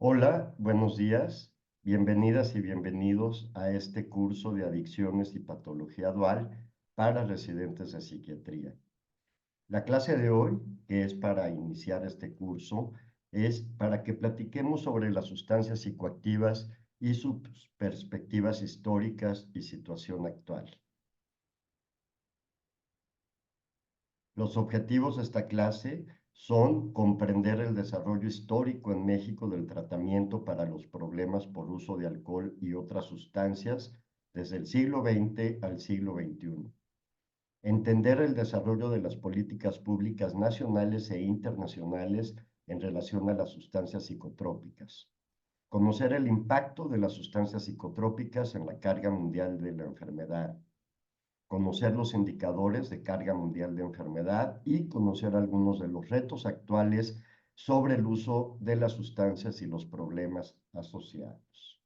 Hola, buenos días. Bienvenidas y bienvenidos a este curso de adicciones y patología dual para residentes de psiquiatría. La clase de hoy, que es para iniciar este curso, es para que platiquemos sobre las sustancias psicoactivas y sus perspectivas históricas y situación actual. Los objetivos de esta clase son comprender el desarrollo histórico en México del tratamiento para los problemas por uso de alcohol y otras sustancias desde el siglo XX al siglo XXI. Entender el desarrollo de las políticas públicas nacionales e internacionales en relación a las sustancias psicotrópicas. Conocer el impacto de las sustancias psicotrópicas en la carga mundial de la enfermedad, conocer los indicadores de carga mundial de enfermedad y conocer algunos de los retos actuales sobre el uso de las sustancias y los problemas asociados.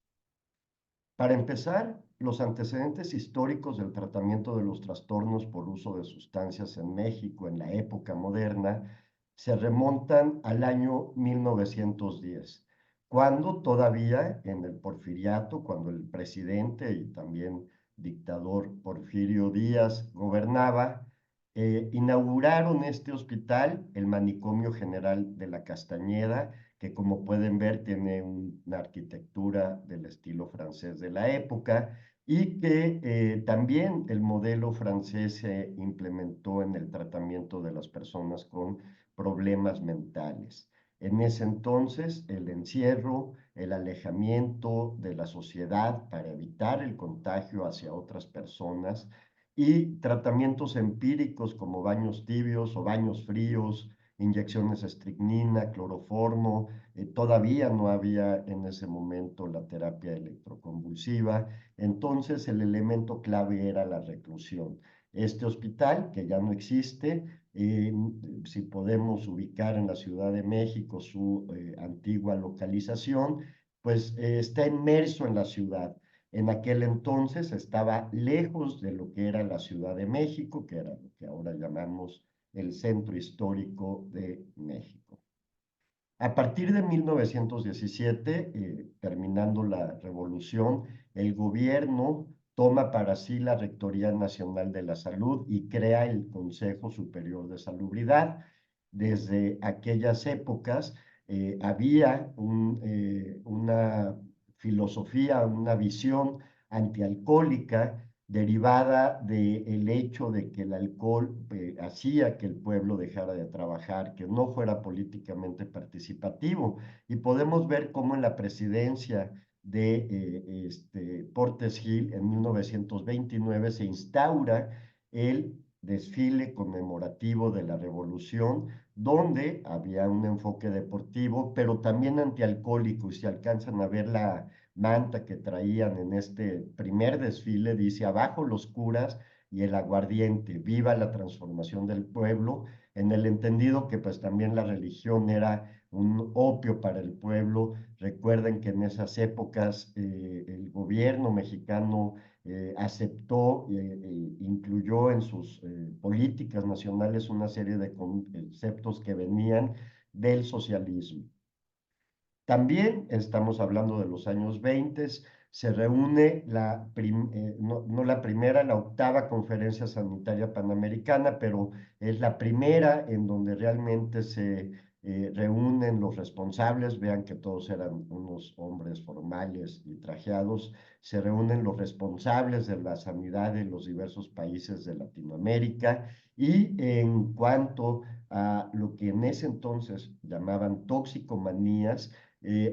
Para empezar, los antecedentes históricos del tratamiento de los trastornos por uso de sustancias en México en la época moderna se remontan al año 1910, cuando todavía en el Porfiriato, cuando el presidente y también dictador Porfirio Díaz gobernaba, inauguraron este hospital, el Manicomio General de la Castañeda, que como pueden ver tiene una arquitectura del estilo francés de la época y que también el modelo francés se implementó en el tratamiento de las personas con problemas mentales. En ese entonces, el encierro, el alejamiento de la sociedad para evitar el contagio hacia otras personas y tratamientos empíricos como baños tibios o baños fríos, inyecciones de estricnina, cloroformo. Todavía no había en ese momento la terapia electroconvulsiva, entonces el elemento clave era la reclusión. Este hospital, que ya no existe, si podemos ubicar en la Ciudad de México su antigua localización, pues está inmerso en la ciudad. En aquel entonces estaba lejos de lo que era la Ciudad de México, que era lo que ahora llamamos el centro histórico de México. A partir de 1917, terminando la revolución, el gobierno toma para sí la Rectoría Nacional de la Salud y crea el Consejo Superior de Salubridad. Desde aquellas épocas había una filosofía, una visión antialcohólica derivada del hecho de que el alcohol hacía que el pueblo dejara de trabajar, que no fuera políticamente participativo. Y podemos ver cómo en la presidencia de Portes Gil en 1929 se instaura el desfile conmemorativo de la Revolución, donde había un enfoque deportivo, pero también antialcohólico, y si alcanzan a ver la manta que traían en este primer desfile, dice abajo los curas y el aguardiente, viva la transformación del pueblo, en el entendido que pues también la religión era un opio para el pueblo. Recuerden que en esas épocas el gobierno mexicano aceptó, incluyó en sus políticas nacionales una serie de conceptos que venían del socialismo. También estamos hablando de los años 20, se reúne no la primera, la octava conferencia sanitaria panamericana, pero es la primera en donde realmente se reúnen los responsables, vean que todos eran unos hombres formales y trajeados, se reúnen los responsables de la sanidad en los diversos países de Latinoamérica y en cuanto a lo que en ese entonces llamaban toxicomanías,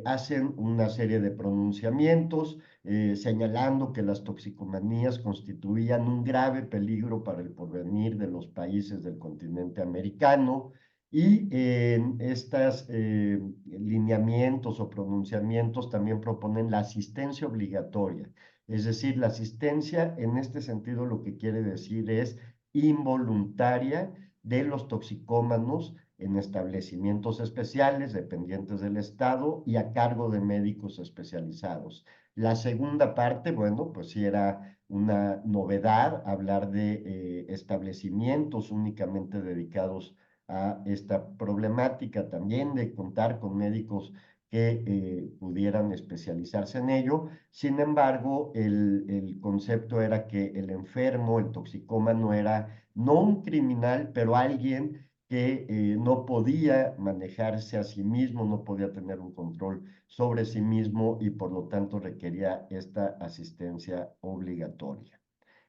hacen una serie de pronunciamientos señalando que las toxicomanías constituían un grave peligro para el porvenir de los países del continente americano y en estos lineamientos o pronunciamientos también proponen la asistencia obligatoria. Es decir, la asistencia en este sentido lo que quiere decir es involuntaria de los toxicómanos en establecimientos especiales dependientes del Estado y a cargo de médicos especializados. La segunda parte, bueno, pues sí era una novedad hablar de establecimientos únicamente dedicados a esta problemática, también de contar con médicos que pudieran especializarse en ello. Sin embargo, el concepto era que el enfermo, el toxicómano, era no un criminal, pero alguien que no podía manejarse a sí mismo, no podía tener un control sobre sí mismo y por lo tanto requería esta asistencia obligatoria.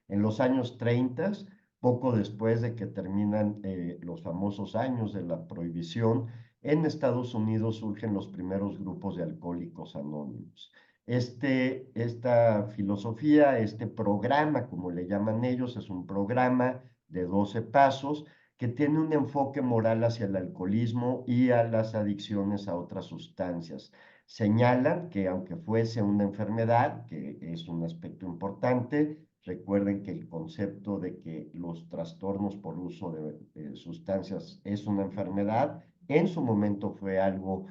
En los años 30, poco después de que terminan los famosos años de la prohibición, en Estados Unidos surgen los primeros grupos de alcohólicos anónimos. Esta filosofía, este programa, como le llaman ellos, es un programa de 12 pasos que tiene un enfoque moral hacia el alcoholismo y a las adicciones a otras sustancias. Señalan que aunque fuese una enfermedad, que es un aspecto importante, recuerden que el concepto de que los trastornos por uso de sustancias es una enfermedad, en su momento fue algo,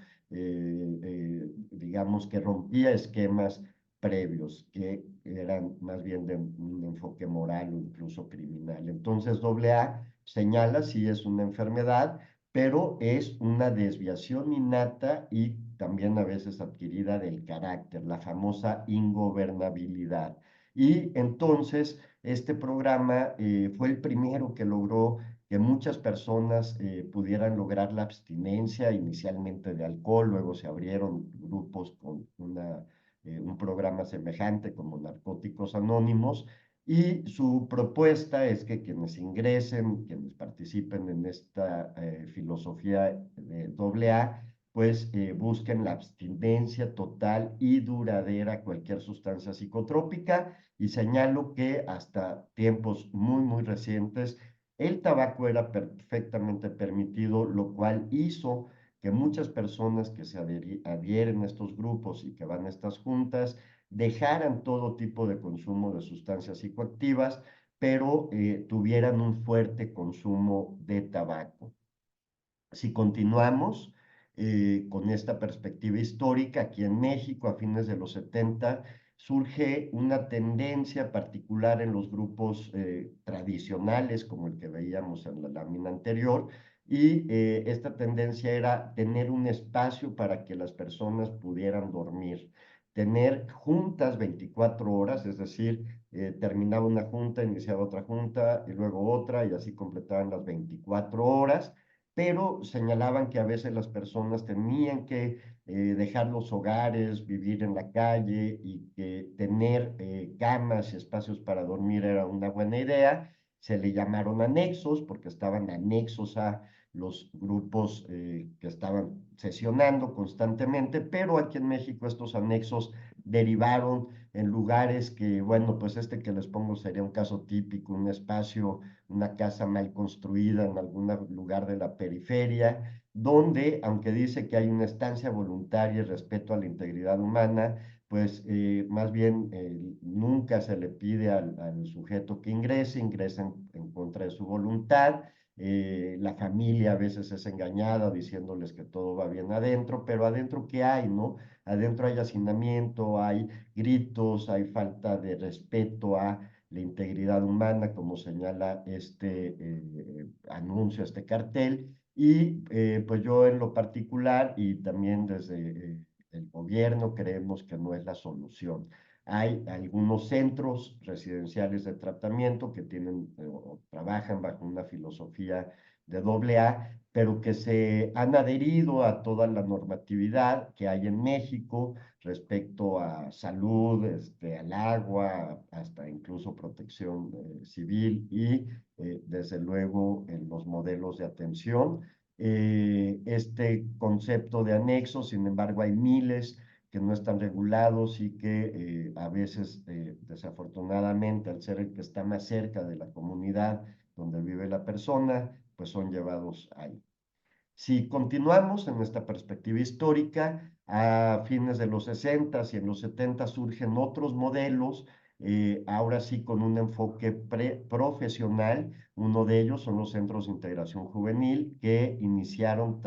digamos, que rompía esquemas previos, que eran más bien de un enfoque moral o incluso criminal. Entonces, AA señala si es una enfermedad, pero es una desviación innata y también a veces adquirida del carácter, la famosa ingobernabilidad. Y entonces este programa fue el primero que logró que muchas personas pudieran lograr la abstinencia inicialmente de alcohol, luego se abrieron grupos con un programa semejante como Narcóticos Anónimos, y su propuesta es que quienes ingresen, quienes participen en esta filosofía de AA, pues busquen la abstinencia total y duradera a cualquier sustancia psicotrópica, y señalo que hasta tiempos muy, muy recientes el tabaco era perfectamente permitido, lo cual hizo que muchas personas que se adhieren a estos grupos y que van a estas juntas dejaran todo tipo de consumo de sustancias psicoactivas, pero tuvieran un fuerte consumo de tabaco. Si continuamos con esta perspectiva histórica, aquí en México, a fines de los 70, surge una tendencia particular en los grupos tradicionales, como el que veíamos en la lámina anterior, y esta tendencia era tener un espacio para que las personas pudieran dormir, tener juntas 24 horas, es decir, terminaba una junta, iniciaba otra junta y luego otra, y así completaban las 24 horas, pero señalaban que a veces las personas tenían que dejar los hogares, vivir en la calle, y que tener camas y espacios para dormir era una buena idea. Se le llamaron anexos porque estaban anexos a los grupos que estaban sesionando constantemente, pero aquí en México estos anexos derivaron en lugares que, bueno, pues este que les pongo sería un caso típico, un espacio, una casa mal construida en algún lugar de la periferia, donde, aunque dice que hay una estancia voluntaria y respeto a la integridad humana, pues más bien nunca se le pide al sujeto que ingresa en contra de su voluntad. La familia a veces es engañada diciéndoles que todo va bien adentro, pero adentro, ¿qué hay, no? Adentro hay hacinamiento, hay gritos, hay falta de respeto a la integridad humana, como señala este anuncio, este cartel. Y pues yo en lo particular y también desde el gobierno creemos que no es la solución. Hay algunos centros residenciales de tratamiento que tienen o trabajan bajo una filosofía de AA, pero que se han adherido a toda la normatividad que hay en México respecto a salud, al agua, hasta incluso protección civil y desde luego en los modelos de atención. Este concepto de anexo, sin embargo, hay miles que no están regulados y que a veces, desafortunadamente, al ser el que está más cerca de la comunidad donde vive la persona, pues son llevados ahí. Si continuamos en esta perspectiva histórica, a fines de los 60 y en los 70 surgen otros modelos, ahora sí con un enfoque profesional. Uno de ellos son los centros de integración juvenil que iniciaron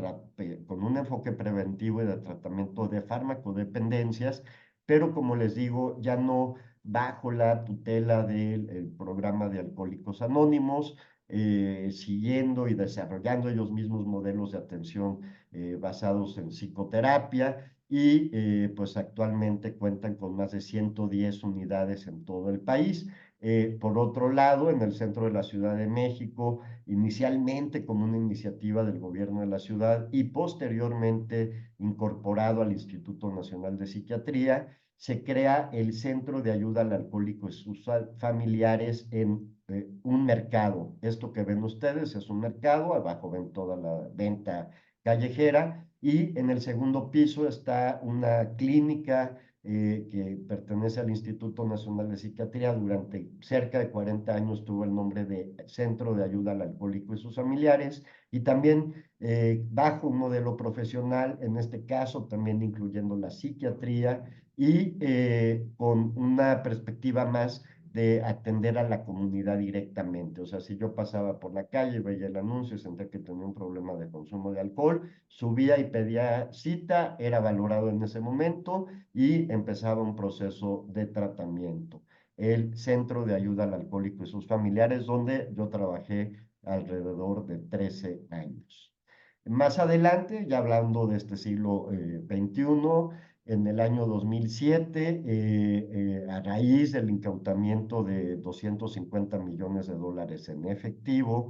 con un enfoque preventivo y de tratamiento de farmacodependencias, pero como les digo, ya no bajo la tutela del programa de Alcohólicos Anónimos, siguiendo y desarrollando ellos mismos modelos de atención basados en psicoterapia, y pues actualmente cuentan con más de 110 unidades en todo el país. Por otro lado, en el centro de la Ciudad de México, inicialmente como una iniciativa del gobierno de la ciudad y posteriormente incorporado al Instituto Nacional de Psiquiatría, se crea el Centro de Ayuda al Alcohólico y sus familiares en un mercado. Esto que ven ustedes es un mercado, abajo ven toda la venta callejera y en el segundo piso está una clínica que pertenece al Instituto Nacional de Psiquiatría. Durante cerca de 40 años tuvo el nombre de Centro de Ayuda al Alcohólico y sus familiares, y también bajo un modelo profesional, en este caso también incluyendo la psiquiatría y con una perspectiva más de atender a la comunidad directamente. O sea, si yo pasaba por la calle, veía el anuncio y sentía que tenía un problema de consumo de alcohol, subía y pedía cita, era valorado en ese momento y empezaba un proceso de tratamiento. El Centro de Ayuda al Alcohólico y sus familiares, donde yo trabajé alrededor de 13 años. Más adelante, ya hablando de este siglo XXI, en el año 2007, a raíz del incautamiento de 250 millones de dólares en efectivo,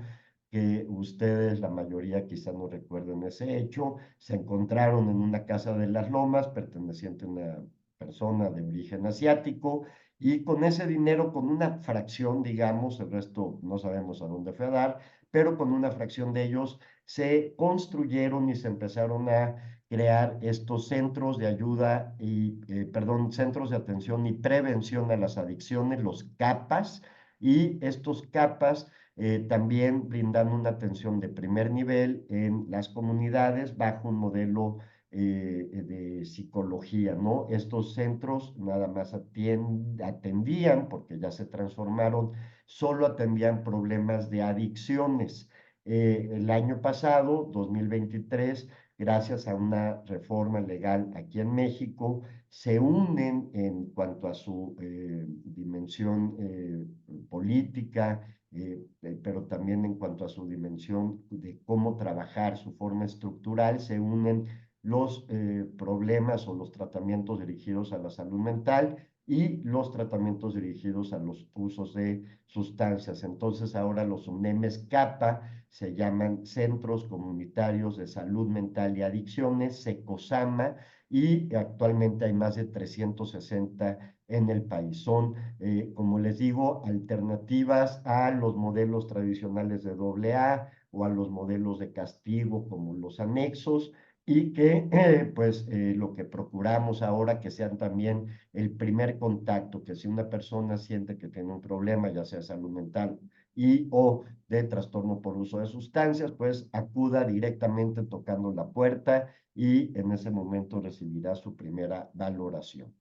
que ustedes, la mayoría quizá no recuerden ese hecho, se encontraron en una casa de las Lomas perteneciente a una persona de origen asiático, y con ese dinero, con una fracción, digamos, el resto no sabemos a dónde fue a dar, pero con una fracción de ellos se construyeron y se empezaron a crear estos centros de ayuda y, perdón, centros de atención y prevención a las adicciones, los CAPAS, y estos CAPAS también brindan una atención de primer nivel en las comunidades bajo un modelo de psicología, ¿no? Estos centros nada más atendían, porque ya se transformaron, solo atendían problemas de adicciones. El año pasado, 2023, gracias a una reforma legal aquí en México, se unen en cuanto a su dimensión política, pero también en cuanto a su dimensión de cómo trabajar, su forma estructural, se unen los problemas o los tratamientos dirigidos a la salud mental y los tratamientos dirigidos a los usos de sustancias. Entonces ahora los UNEMES CAPA se llaman Centros Comunitarios de Salud Mental y Adicciones, SECOSAMA, y actualmente hay más de 360 en el país. Son, como les digo, alternativas a los modelos tradicionales de AA o a los modelos de castigo como los anexos, y que pues lo que procuramos ahora que sean también el primer contacto, que si una persona siente que tiene un problema, ya sea salud mental y o de trastorno por uso de sustancias, pues acuda directamente tocando la puerta y en ese momento recibirá su primera valoración.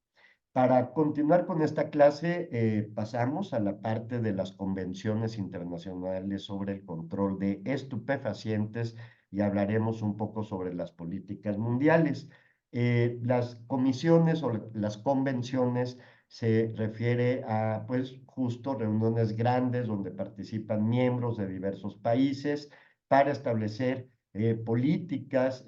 Para continuar con esta clase, pasamos a la parte de las convenciones internacionales sobre el control de estupefacientes y hablaremos un poco sobre las políticas mundiales. Las comisiones o las convenciones se refiere a, pues, justo reuniones grandes donde participan miembros de diversos países para establecer políticas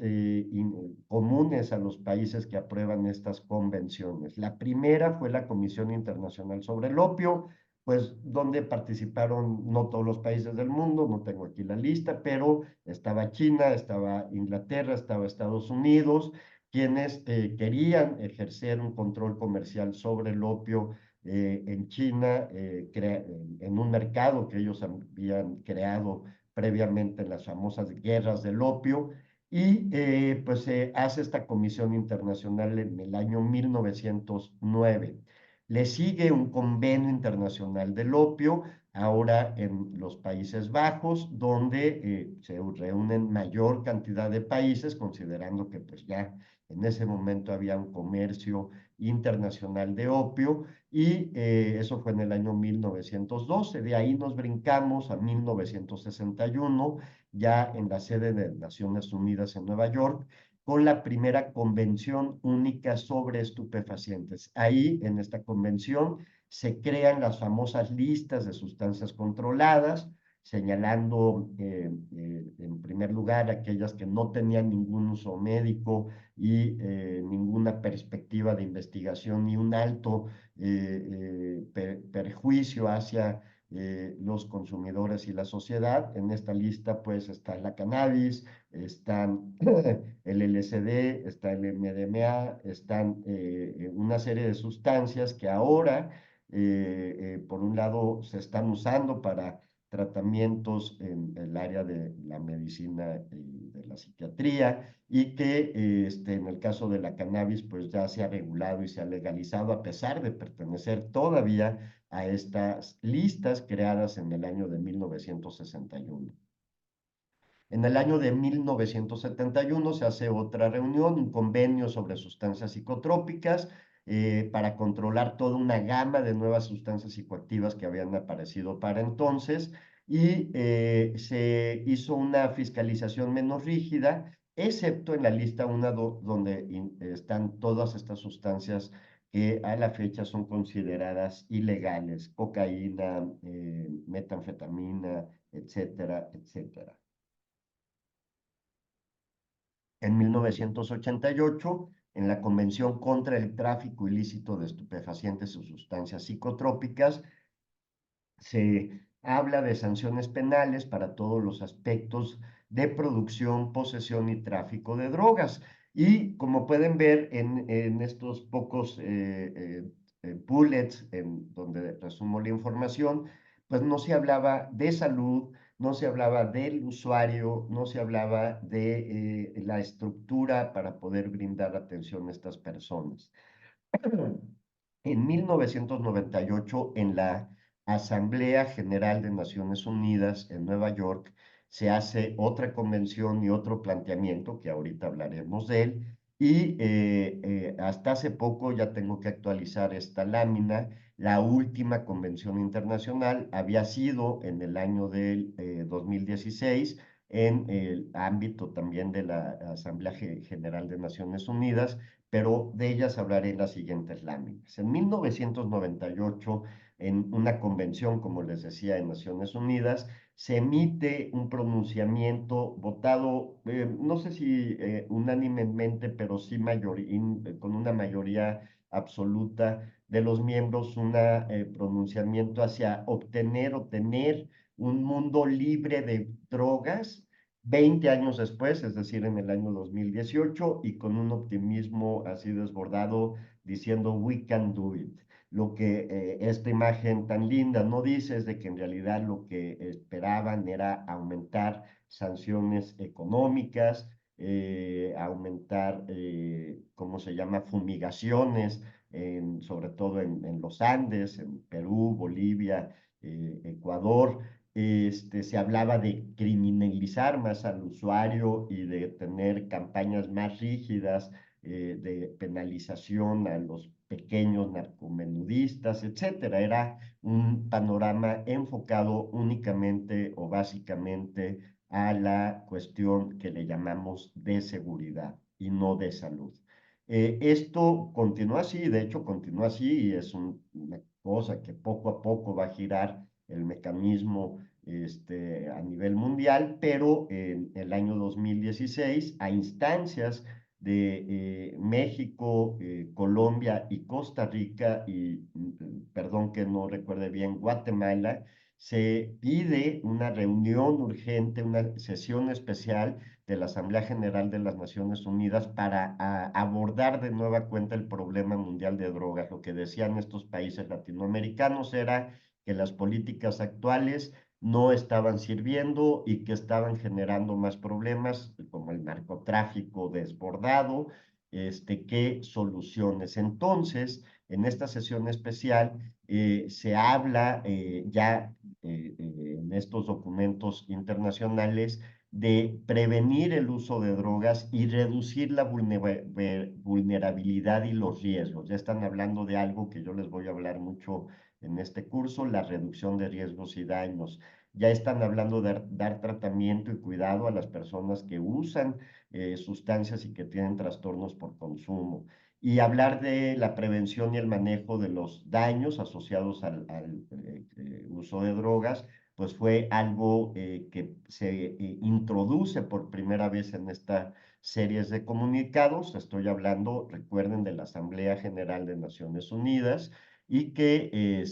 comunes a los países que aprueban estas convenciones. La primera fue la Comisión Internacional sobre el Opio, pues donde participaron no todos los países del mundo, no tengo aquí la lista, pero estaba China, estaba Inglaterra, estaba Estados Unidos, quienes querían ejercer un control comercial sobre el opio en China, en un mercado que ellos habían creado previamente en las famosas guerras del opio, y pues se hace esta comisión internacional en el año 1909. Le sigue un convenio internacional del opio, ahora en los Países Bajos, donde se reúnen mayor cantidad de países, considerando que pues ya en ese momento había un comercio internacional de opio, y eso fue en el año 1912. De ahí nos brincamos a 1961, ya en la sede de Naciones Unidas en Nueva York, con la primera convención única sobre estupefacientes. Ahí, en esta convención, se crean las famosas listas de sustancias controladas, señalando en primer lugar aquellas que no tenían ningún uso médico y ninguna perspectiva de investigación ni un alto perjuicio hacia los consumidores y la sociedad. En esta lista pues está la cannabis, están el LSD, está el MDMA, están una serie de sustancias que ahora, por un lado, se están usando para tratamientos en el área de la medicina y de la psiquiatría y que en el caso de la cannabis pues ya se ha regulado y se ha legalizado a pesar de pertenecer todavía a estas listas creadas en el año de 1961. En el año de 1971 se hace otra reunión, un convenio sobre sustancias psicotrópicas para controlar toda una gama de nuevas sustancias psicoactivas que habían aparecido para entonces y se hizo una fiscalización menos rígida, excepto en la lista 1 donde están todas estas sustancias que a la fecha son consideradas ilegales, cocaína, metanfetamina, etcétera, etcétera. En 1988, en la Convención contra el Tráfico Ilícito de Estupefacientes y Sustancias Psicotrópicas, se habla de sanciones penales para todos los aspectos de producción, posesión y tráfico de drogas. Y como pueden ver en estos pocos bullets en donde resumo la información, pues no se hablaba de salud, no se hablaba del usuario, no se hablaba de la estructura para poder brindar atención a estas personas. En 1998, en la Asamblea General de Naciones Unidas en Nueva York, se hace otra convención y otro planteamiento, que ahorita hablaremos de él, y hasta hace poco, ya tengo que actualizar esta lámina, la última convención internacional había sido en el año del 2016, en el ámbito también de la Asamblea General de Naciones Unidas, pero de ellas hablaré en las siguientes láminas. En 1998, en una convención, como les decía, en Naciones Unidas, se emite un pronunciamiento votado, no sé si unánimemente, pero sí con una mayoría absoluta de los miembros, un pronunciamiento hacia obtener o tener un mundo libre de drogas 20 años después, es decir, en el año 2018, y con un optimismo así desbordado, diciendo, we can do it. Lo que esta imagen tan linda no dice es de que en realidad lo que esperaban era aumentar sanciones económicas, aumentar, ¿cómo se llama?, fumigaciones, sobre todo en los Andes, en Perú, Bolivia, Ecuador. Se hablaba de criminalizar más al usuario y de tener campañas más rígidas de penalización a los pequeños narcomenudistas, etcétera. Era un panorama enfocado únicamente o básicamente a la cuestión que le llamamos de seguridad y no de salud. Esto continúa así, de hecho continúa así y es una cosa que poco a poco va a girar el mecanismo a nivel mundial, pero en el año 2016, a instancias de México, Colombia y Costa Rica, y perdón que no recuerde bien, Guatemala, se pide una reunión urgente, una sesión especial de la Asamblea General de las Naciones Unidas para abordar de nueva cuenta el problema mundial de drogas. Lo que decían estos países latinoamericanos era que las políticas actuales no estaban sirviendo y que estaban generando más problemas, como el narcotráfico desbordado, que soluciones. Entonces, en esta sesión especial se habla ya en estos documentos internacionales de prevenir el uso de drogas y reducir la vulnerabilidad y los riesgos. Ya están hablando de algo que yo les voy a hablar mucho en este curso, la reducción de riesgos y daños. Ya están hablando de dar tratamiento y cuidado a las personas que usan sustancias y que tienen trastornos por consumo. Y hablar de la prevención y el manejo de los daños asociados al uso de drogas, pues fue algo que se introduce por primera vez en esta series de comunicados. Estoy hablando, recuerden, de la Asamblea General de Naciones Unidas, y que,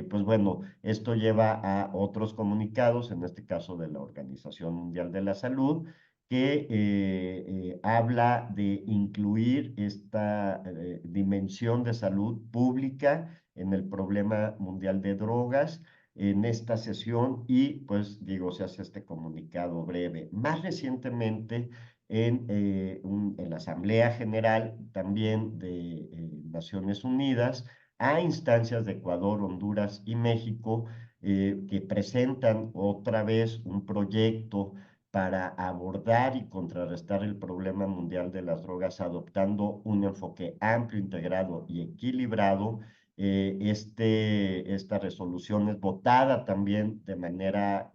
pues bueno, esto lleva a otros comunicados, en este caso de la Organización Mundial de la Salud, que habla de incluir esta dimensión de salud pública en el problema mundial de drogas en esta sesión, y pues digo, se hace este comunicado breve. Más recientemente, en la Asamblea General también de Naciones Unidas, a instancias de Ecuador, Honduras y México, que presentan otra vez un proyecto para abordar y contrarrestar el problema mundial de las drogas, adoptando un enfoque amplio, integrado y equilibrado. Esta resolución es votada también de manera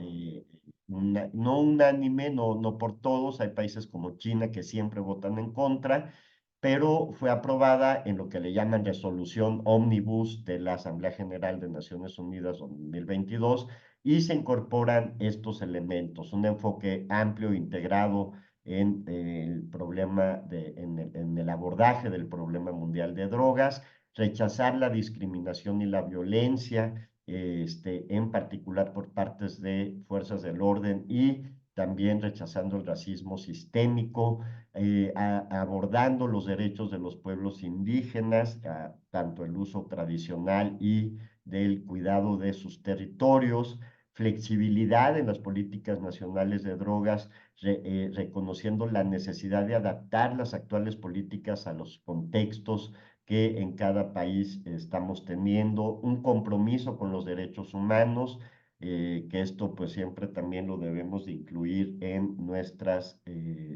no unánime, no por todos. Hay países como China que siempre votan en contra, pero fue aprobada en lo que le llaman resolución ómnibus de la Asamblea General de Naciones Unidas 2022, y se incorporan estos elementos: un enfoque amplio, integrado en el problema en el abordaje del problema mundial de drogas, rechazar la discriminación y la violencia, en particular por partes de fuerzas del orden, y también rechazando el racismo sistémico, abordando los derechos de los pueblos indígenas, tanto el uso tradicional y del cuidado de sus territorios, flexibilidad en las políticas nacionales de drogas, reconociendo la necesidad de adaptar las actuales políticas a los contextos que en cada país estamos teniendo, un compromiso con los derechos humanos, que esto pues siempre también lo debemos de incluir en nuestras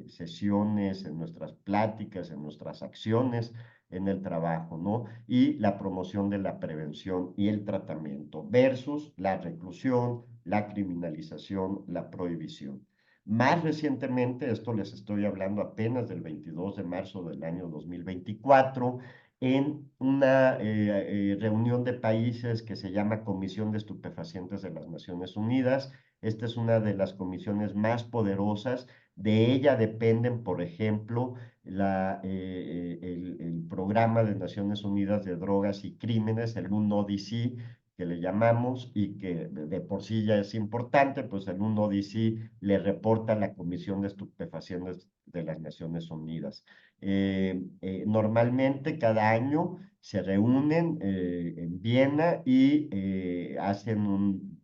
sesiones, en nuestras pláticas, en nuestras acciones, en el trabajo, ¿no? Y la promoción de la prevención y el tratamiento versus la reclusión, la criminalización, la prohibición. Más recientemente, esto les estoy hablando apenas del 22 de marzo del año 2024, en una reunión de países que se llama Comisión de Estupefacientes de las Naciones Unidas. Esta es una de las comisiones más poderosas. De ella dependen, por ejemplo, el Programa de Naciones Unidas de Drogas y Crímenes, el UNODC, que le llamamos, y que de por sí ya es importante. Pues el UNODC le reporta a la Comisión de Estupefacientes de las Naciones Unidas. Normalmente cada año se reúnen en Viena y hacen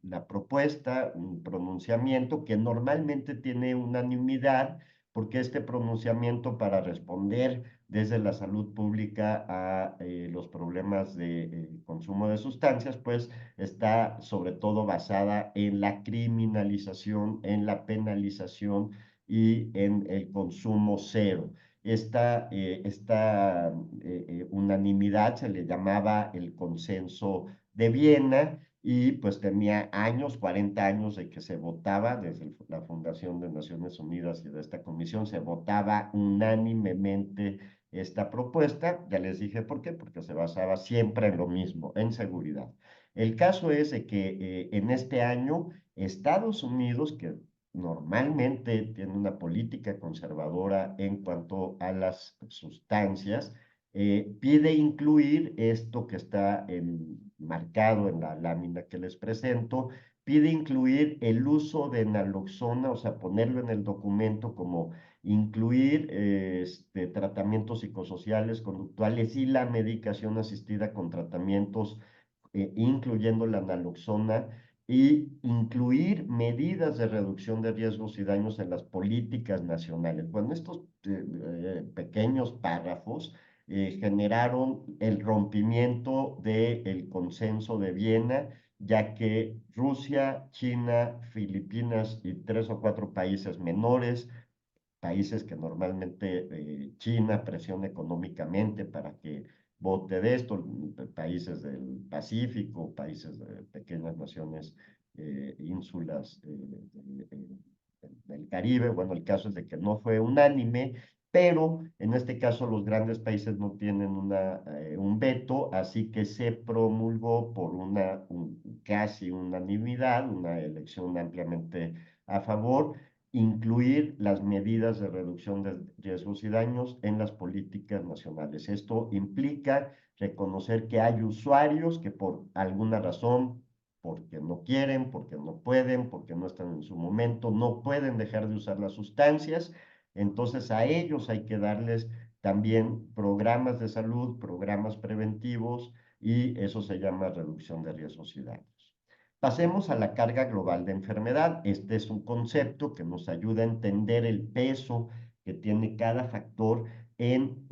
una propuesta, un pronunciamiento que normalmente tiene unanimidad, porque este pronunciamiento, para responder desde la salud pública a los problemas de consumo de sustancias, pues está sobre todo basada en la criminalización, en la penalización y en el consumo cero. Esta unanimidad se le llamaba el Consenso de Viena, y pues tenía años, 40 años de que se votaba. Desde la fundación de Naciones Unidas y de esta comisión se votaba unánimemente esta propuesta. Ya les dije por qué, porque se basaba siempre en lo mismo, en seguridad. El caso es de que en este año Estados Unidos, que normalmente tiene una política conservadora en cuanto a las sustancias, pide incluir esto que está marcado en la lámina que les presento. Pide incluir el uso de naloxona, o sea, ponerlo en el documento como incluir tratamientos psicosociales, conductuales y la medicación asistida con tratamientos, incluyendo la naloxona, y incluir medidas de reducción de riesgos y daños en las políticas nacionales. Bueno, estos pequeños párrafos generaron el rompimiento del Consenso de Viena, ya que Rusia, China, Filipinas y 3 o 4 países menores, países que normalmente China presiona económicamente para que vote de esto, países del Pacífico, países de pequeñas naciones, ínsulas del Caribe. Bueno, el caso es de que no fue unánime, pero en este caso los grandes países no tienen un veto, así que se promulgó por casi unanimidad, una elección ampliamente a favor, incluir las medidas de reducción de riesgos y daños en las políticas nacionales. Esto implica reconocer que hay usuarios que por alguna razón, porque no quieren, porque no pueden, porque no están en su momento, no pueden dejar de usar las sustancias. Entonces a ellos hay que darles también programas de salud, programas preventivos, y eso se llama reducción de riesgos y daños. Pasemos a la carga global de enfermedad. Este es un concepto que nos ayuda a entender el peso que tiene cada factor en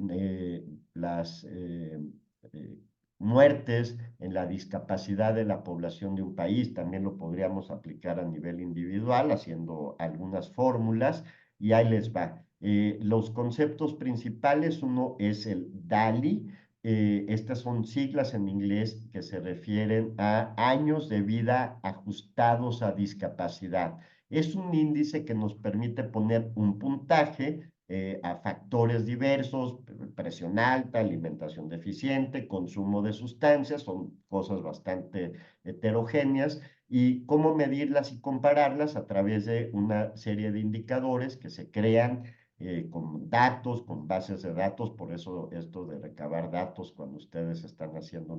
las eh, muertes, en la discapacidad de la población de un país. También lo podríamos aplicar a nivel individual haciendo algunas fórmulas, y ahí les va. Los conceptos principales, uno es el DALI. Estas son siglas en inglés que se refieren a años de vida ajustados a discapacidad. Es un índice que nos permite poner un puntaje a factores diversos: presión alta, alimentación deficiente, consumo de sustancias. Son cosas bastante heterogéneas, y cómo medirlas y compararlas a través de una serie de indicadores que se crean con datos, con bases de datos. Por eso esto de recabar datos cuando ustedes están haciendo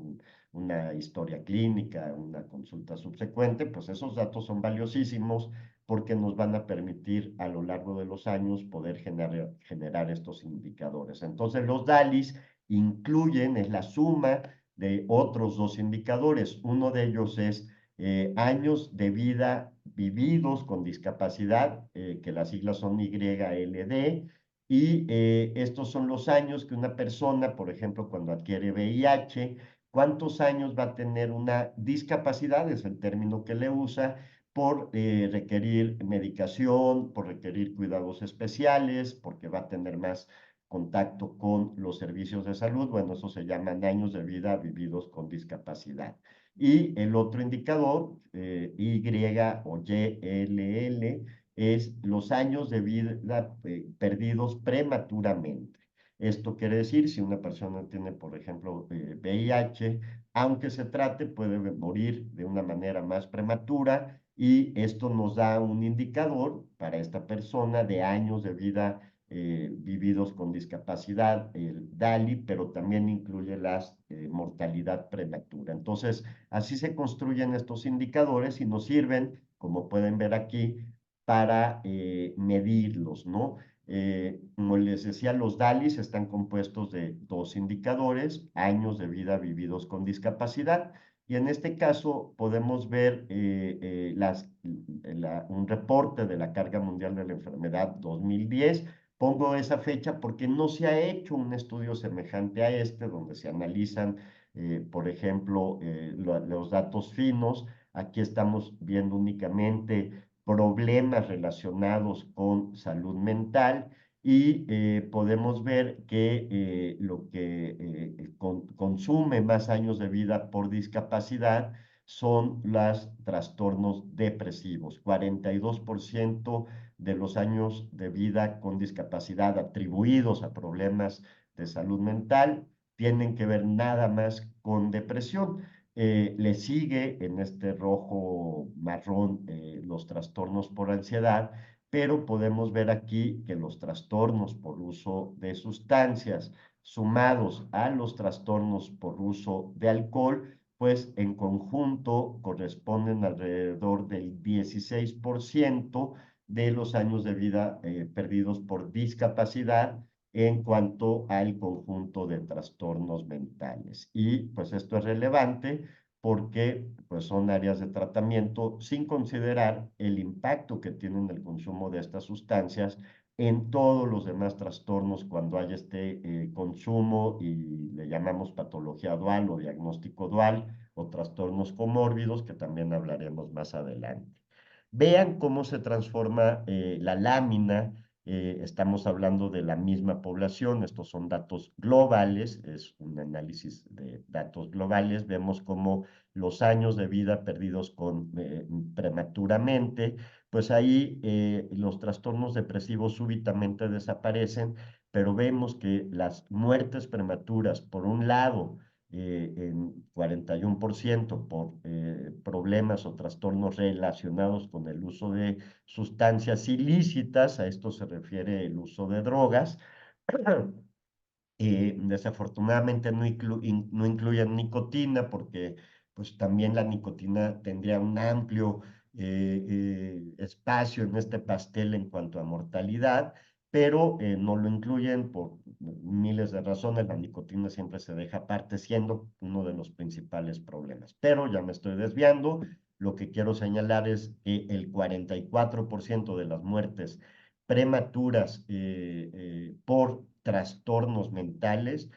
una historia clínica, una consulta subsecuente, pues esos datos son valiosísimos porque nos van a permitir a lo largo de los años poder generar estos indicadores. Entonces los DALIs incluyen, es la suma de otros dos indicadores. Uno de ellos es años de vida vividos con discapacidad, que las siglas son YLD, y estos son los años que una persona, por ejemplo, cuando adquiere VIH, cuántos años va a tener una discapacidad, es el término que le usa, por requerir medicación, por requerir cuidados especiales, porque va a tener más contacto con los servicios de salud. Bueno, eso se llaman años de vida vividos con discapacidad. Y el otro indicador, Y o YLL, es los años de vida perdidos prematuramente. Esto quiere decir, si una persona tiene, por ejemplo, VIH, aunque se trate, puede morir de una manera más prematura, y esto nos da un indicador para esta persona de años de vida vividos con discapacidad, el DALI, pero también incluye la mortalidad prematura. Entonces, así se construyen estos indicadores y nos sirven, como pueden ver aquí, para medirlos, ¿no? Como les decía, los DALIs están compuestos de dos indicadores: años de vida vividos con discapacidad, y en este caso podemos ver un reporte de la Carga Mundial de la Enfermedad 2010. Pongo esa fecha porque no se ha hecho un estudio semejante a este, donde se analizan, por ejemplo, los datos finos. Aquí estamos viendo únicamente problemas relacionados con salud mental, y podemos ver que lo que consume más años de vida por discapacidad son los trastornos depresivos. 42% de los años de vida con discapacidad atribuidos a problemas de salud mental tienen que ver nada más con depresión. Le sigue en este rojo marrón los trastornos por ansiedad, pero podemos ver aquí que los trastornos por uso de sustancias sumados a los trastornos por uso de alcohol, pues en conjunto corresponden alrededor del 16% de los años de vida perdidos por discapacidad en cuanto al conjunto de trastornos mentales. Y pues esto es relevante porque pues son áreas de tratamiento, sin considerar el impacto que tienen el consumo de estas sustancias en todos los demás trastornos cuando hay este consumo, y le llamamos patología dual o diagnóstico dual, o trastornos comórbidos, que también hablaremos más adelante. Vean cómo se transforma la lámina. Estamos hablando de la misma población, estos son datos globales, es un análisis de datos globales. Vemos cómo los años de vida perdidos prematuramente, pues ahí los trastornos depresivos súbitamente desaparecen, pero vemos que las muertes prematuras, por un lado, en 41% por problemas o trastornos relacionados con el uso de sustancias ilícitas, a esto se refiere el uso de drogas. Desafortunadamente no incluyen nicotina porque pues también la nicotina tendría un amplio espacio en este pastel en cuanto a mortalidad, pero no lo incluyen por miles de razones. La nicotina siempre se deja aparte, siendo uno de los principales problemas. Pero ya me estoy desviando. Lo que quiero señalar es que el 44% de las muertes prematuras por trastornos mentales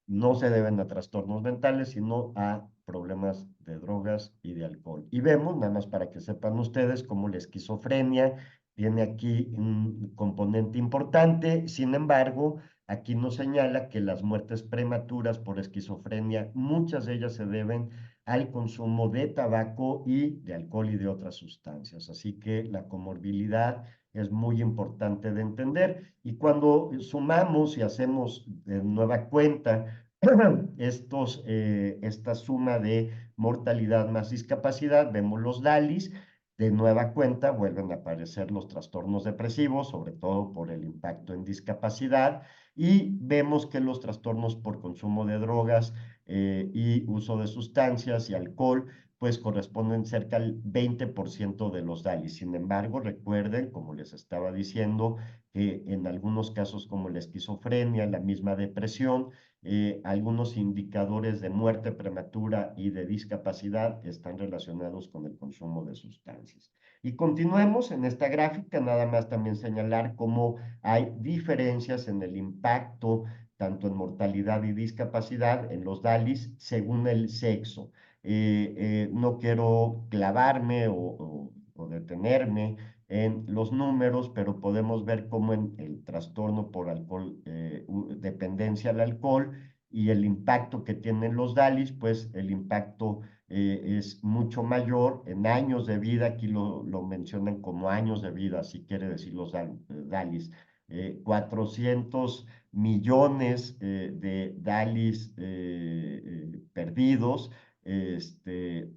no se deben a trastornos mentales, sino a problemas de drogas y de alcohol. Y vemos, nada más para que sepan ustedes, cómo la esquizofrenia tiene aquí un componente importante. Sin embargo, aquí nos señala que las muertes prematuras por esquizofrenia, muchas de ellas se deben al consumo de tabaco y de alcohol y de otras sustancias. Así que la comorbilidad es muy importante de entender. Y cuando sumamos y hacemos de nueva cuenta esta suma de mortalidad más discapacidad, vemos los DALIs, de nueva cuenta vuelven a aparecer los trastornos depresivos, sobre todo por el impacto en discapacidad, y vemos que los trastornos por consumo de drogas y uso de sustancias y alcohol pues corresponden cerca al 20% de los DALIs. Sin embargo, recuerden, como les estaba diciendo, que en algunos casos como la esquizofrenia, la misma depresión, algunos indicadores de muerte prematura y de discapacidad están relacionados con el consumo de sustancias. Y continuemos en esta gráfica, nada más también señalar cómo hay diferencias en el impacto tanto en mortalidad y discapacidad en los DALIs según el sexo. No quiero clavarme o detenerme en los números, pero podemos ver cómo en el trastorno por alcohol, dependencia al alcohol y el impacto que tienen los DALIs, pues el impacto es mucho mayor en años de vida. Aquí lo mencionan como años de vida, así quiere decir los DALIs. 400 millones de DALIs perdidos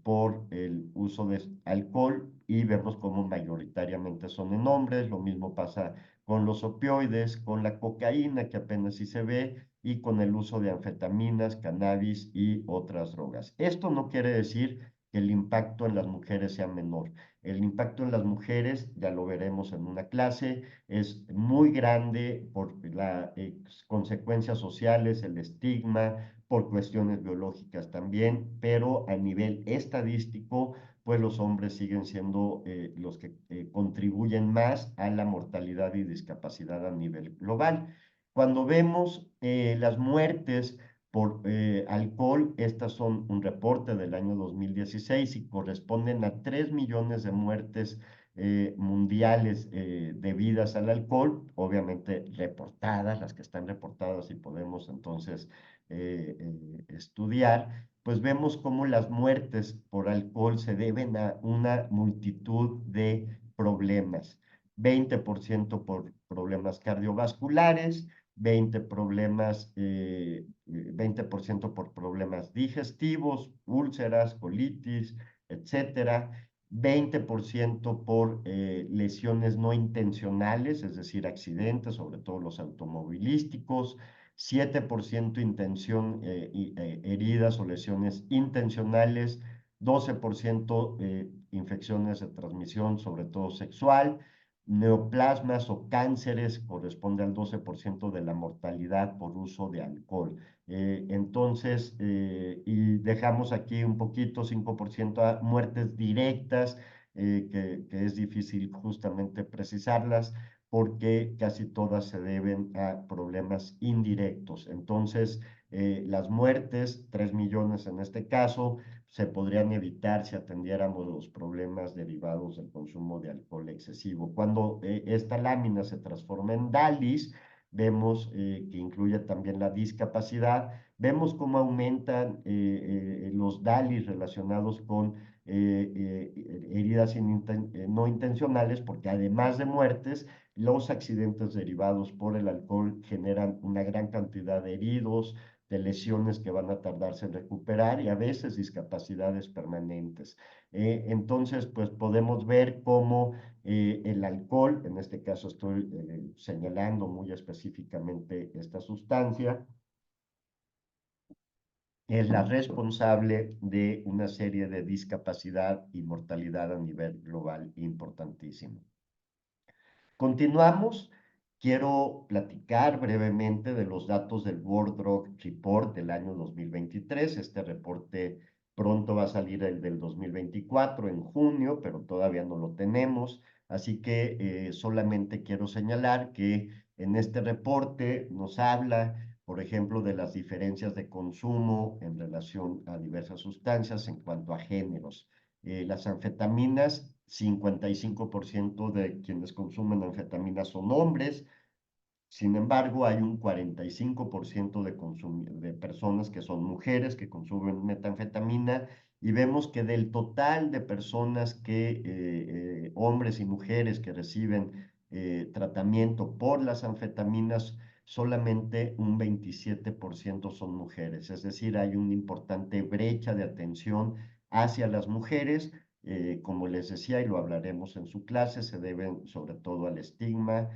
por el uso de alcohol, y vemos cómo mayoritariamente son en hombres. Lo mismo pasa con los opioides, con la cocaína, que apenas sí se ve, y con el uso de anfetaminas, cannabis y otras drogas. Esto no quiere decir que el impacto en las mujeres sea menor. El impacto en las mujeres, ya lo veremos en una clase, es muy grande por las consecuencias sociales, el estigma, por cuestiones biológicas también, pero a nivel estadístico, pues los hombres siguen siendo los que contribuyen más a la mortalidad y discapacidad a nivel global. Cuando vemos las muertes por alcohol, estas son un reporte del año 2016 y corresponden a 3 millones de muertes mundiales debidas al alcohol, obviamente reportadas, las que están reportadas y podemos entonces estudiar, pues vemos cómo las muertes por alcohol se deben a una multitud de problemas. 20% por problemas cardiovasculares, 20% por problemas digestivos, úlceras, colitis, etcétera. 20% por lesiones no intencionales, es decir, accidentes, sobre todo los automovilísticos. 7% heridas o lesiones intencionales. 12% infecciones de transmisión, sobre todo sexual. Neoplasmas o cánceres corresponde al 12% de la mortalidad por uso de alcohol. Y dejamos aquí un poquito, 5% a muertes directas, que es difícil justamente precisarlas, porque casi todas se deben a problemas indirectos. Entonces, las muertes, 3 millones en este caso, se podrían evitar si atendiéramos los problemas derivados del consumo de alcohol excesivo. Cuando esta lámina se transforma en DALIs, vemos que incluye también la discapacidad, vemos cómo aumentan los DALIs relacionados con heridas no intencionales, porque además de muertes, los accidentes derivados por el alcohol generan una gran cantidad de heridos, de lesiones que van a tardarse en recuperar y a veces discapacidades permanentes. Entonces, pues podemos ver cómo el alcohol, en este caso estoy señalando muy específicamente esta sustancia, es la responsable de una serie de discapacidad y mortalidad a nivel global importantísimo. Continuamos. Quiero platicar brevemente de los datos del World Drug Report del año 2023. Este reporte pronto va a salir el del 2024 en junio, pero todavía no lo tenemos. Así que solamente quiero señalar que en este reporte nos habla, por ejemplo, de las diferencias de consumo en relación a diversas sustancias en cuanto a géneros. Las anfetaminas, 55% de quienes consumen anfetaminas son hombres. Sin embargo, hay un 45% de personas que son mujeres que consumen metanfetamina y vemos que del total de personas hombres y mujeres que reciben tratamiento por las anfetaminas, solamente un 27% son mujeres. Es decir, hay una importante brecha de atención hacia las mujeres. Como les decía, y lo hablaremos en su clase, se deben sobre todo al estigma,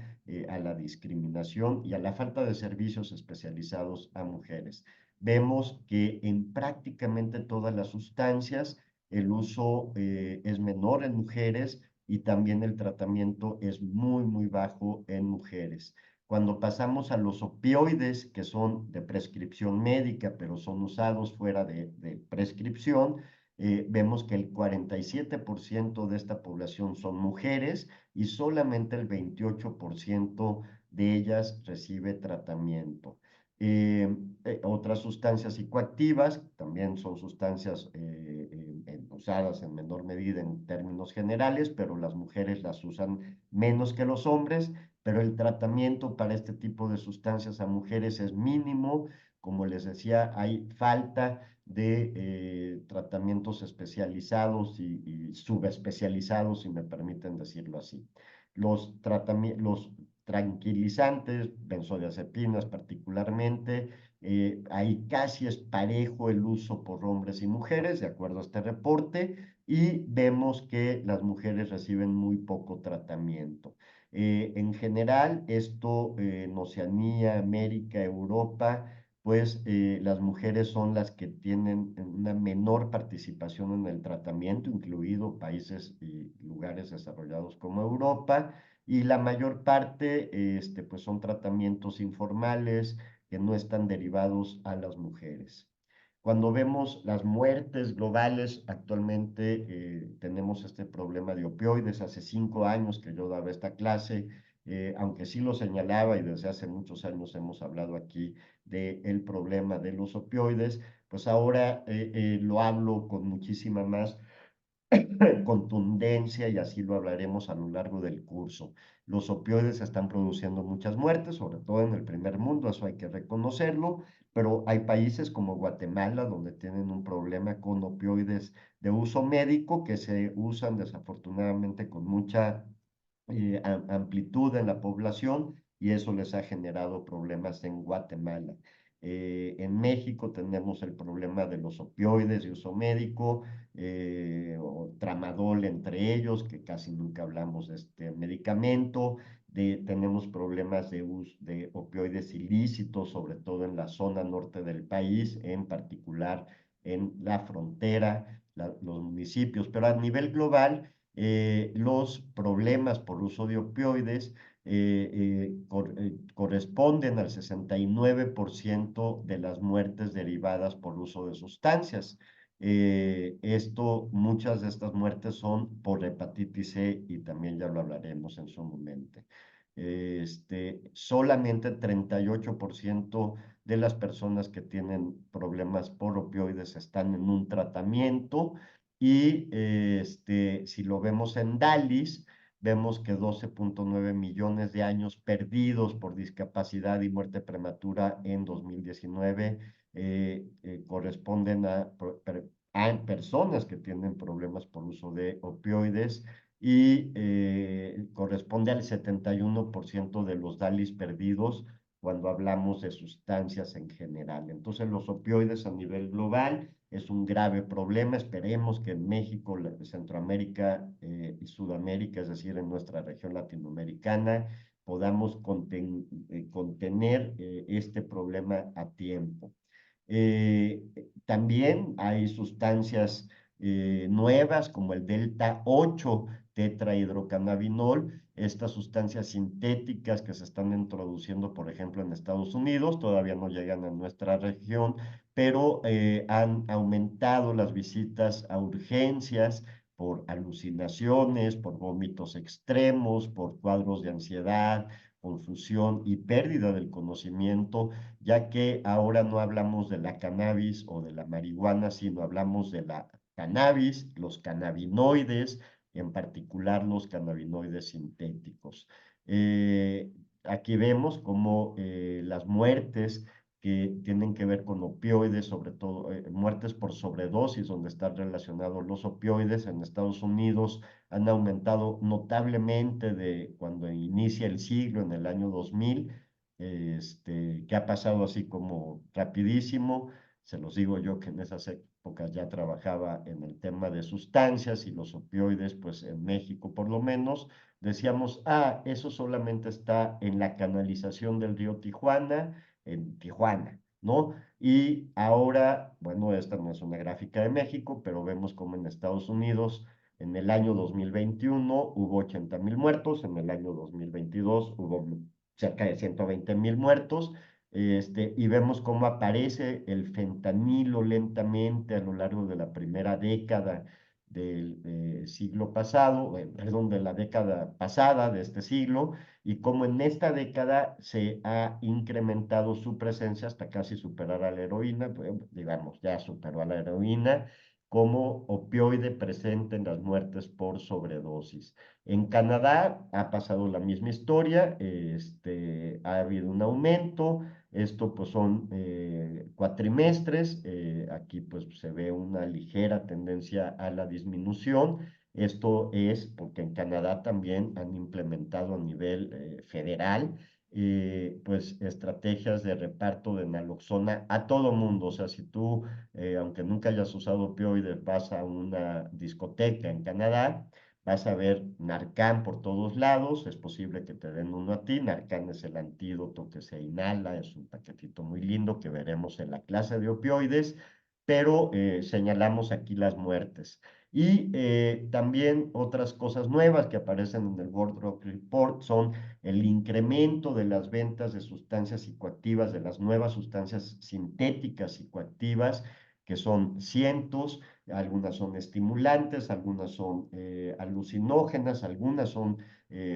a la discriminación y a la falta de servicios especializados a mujeres. Vemos que en prácticamente todas las sustancias el uso es menor en mujeres y también el tratamiento es muy, muy bajo en mujeres. Cuando pasamos a los opioides, que son de prescripción médica, pero son usados fuera de prescripción, vemos que el 47% de esta población son mujeres y solamente el 28% de ellas recibe tratamiento. Otras sustancias psicoactivas también son sustancias usadas en menor medida en términos generales, pero las mujeres las usan menos que los hombres, pero el tratamiento para este tipo de sustancias a mujeres es mínimo. Como les decía, hay falta de tratamientos especializados y subespecializados, si me permiten decirlo así. Los tranquilizantes, benzodiazepinas particularmente, ahí casi es parejo el uso por hombres y mujeres, de acuerdo a este reporte, y vemos que las mujeres reciben muy poco tratamiento. En general, esto en Oceanía, América, Europa, pues las mujeres son las que tienen una menor participación en el tratamiento, incluido países y lugares desarrollados como Europa, y la mayor parte pues son tratamientos informales que no están derivados a las mujeres. Cuando vemos las muertes globales, actualmente tenemos este problema de opioides. Hace 5 años que yo daba esta clase, aunque sí lo señalaba y desde hace muchos años hemos hablado aquí del problema de los opioides, pues ahora lo hablo con muchísima más contundencia y así lo hablaremos a lo largo del curso. Los opioides están produciendo muchas muertes, sobre todo en el primer mundo, eso hay que reconocerlo, pero hay países como Guatemala donde tienen un problema con opioides de uso médico que se usan desafortunadamente con mucha amplitud en la población y eso les ha generado problemas en Guatemala. En México tenemos el problema de los opioides de uso médico, o tramadol entre ellos, que casi nunca hablamos de este medicamento. Tenemos problemas de uso de opioides ilícitos, sobre todo en la zona norte del país, en particular en la frontera, los municipios, pero a nivel global los problemas por uso de opioides corresponden al 69% de las muertes derivadas por uso de sustancias. Muchas de estas muertes son por hepatitis C y también ya lo hablaremos en su momento. Solamente 38% de las personas que tienen problemas por opioides están en un tratamiento y si lo vemos en DALIS, vemos que 12.9 millones de años perdidos por discapacidad y muerte prematura en 2019 corresponden a personas que tienen problemas por uso de opioides y corresponde al 71% de los DALIs perdidos cuando hablamos de sustancias en general. Entonces, los opioides a nivel global es un grave problema. Esperemos que en México, Centroamérica y Sudamérica, es decir, en nuestra región latinoamericana, podamos contener este problema a tiempo. También hay sustancias nuevas como el delta 8 tetrahidrocannabinol, estas sustancias sintéticas que se están introduciendo, por ejemplo, en Estados Unidos, todavía no llegan a nuestra región, pero han aumentado las visitas a urgencias por alucinaciones, por vómitos extremos, por cuadros de ansiedad, confusión y pérdida del conocimiento, ya que ahora no hablamos de la cannabis o de la marihuana, sino hablamos de la cannabis, los cannabinoides, en particular los cannabinoides sintéticos. Aquí vemos cómo las muertes que tienen que ver con opioides, sobre todo muertes por sobredosis, donde están relacionados los opioides en Estados Unidos, han aumentado notablemente de cuando inicia el siglo, en el año 2000, que ha pasado así como rapidísimo. Se los digo yo que en esas épocas ya trabajaba en el tema de sustancias y los opioides, pues en México por lo menos, decíamos, eso solamente está en la canalización del río Tijuana, en Tijuana, ¿no? Y ahora, bueno, esta no es una gráfica de México, pero vemos como en Estados Unidos, en el año 2021 hubo 80,000 muertos, en el año 2022 hubo cerca de 120,000 muertos, y vemos cómo aparece el fentanilo lentamente a lo largo de la primera década del siglo pasado, perdón, de la década pasada de este siglo, y cómo en esta década se ha incrementado su presencia hasta casi superar a la heroína, digamos, ya superó a la heroína como opioide presente en las muertes por sobredosis. En Canadá ha pasado la misma historia, ha habido un aumento, esto pues son cuatrimestres, aquí pues se ve una ligera tendencia a la disminución. Esto es porque en Canadá también han implementado a nivel federal pues estrategias de reparto de naloxona a todo mundo. O sea, si tú, aunque nunca hayas usado opioides, vas a una discoteca en Canadá, vas a ver Narcan por todos lados, es posible que te den uno a ti. Narcan es el antídoto que se inhala, es un paquetito muy lindo que veremos en la clase de opioides, pero señalamos aquí las muertes. Y también otras cosas nuevas que aparecen en el World Drug Report son el incremento de las ventas de sustancias psicoactivas, de las nuevas sustancias sintéticas psicoactivas, que son cientos. Algunas son estimulantes, algunas son alucinógenas, algunas son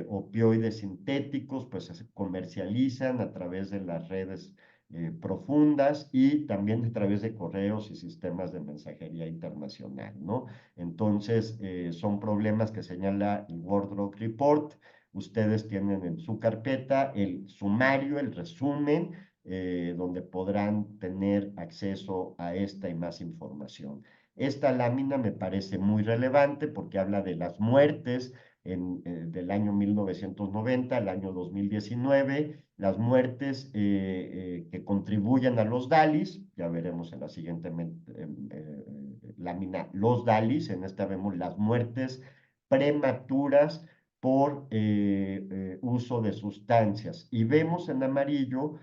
opioides sintéticos, pues se comercializan a través de las redes profundas y también a través de correos y sistemas de mensajería internacional, ¿no? Entonces, son problemas que señala el World Drug Report. Ustedes tienen en su carpeta el sumario, el resumen, donde podrán tener acceso a esta y más información. Esta lámina me parece muy relevante porque habla de las muertes del año 1990 al año 2019, las muertes que contribuyen a los DALIs, ya veremos en la siguiente lámina los DALIs, en esta vemos las muertes prematuras por uso de sustancias. Y vemos en amarillo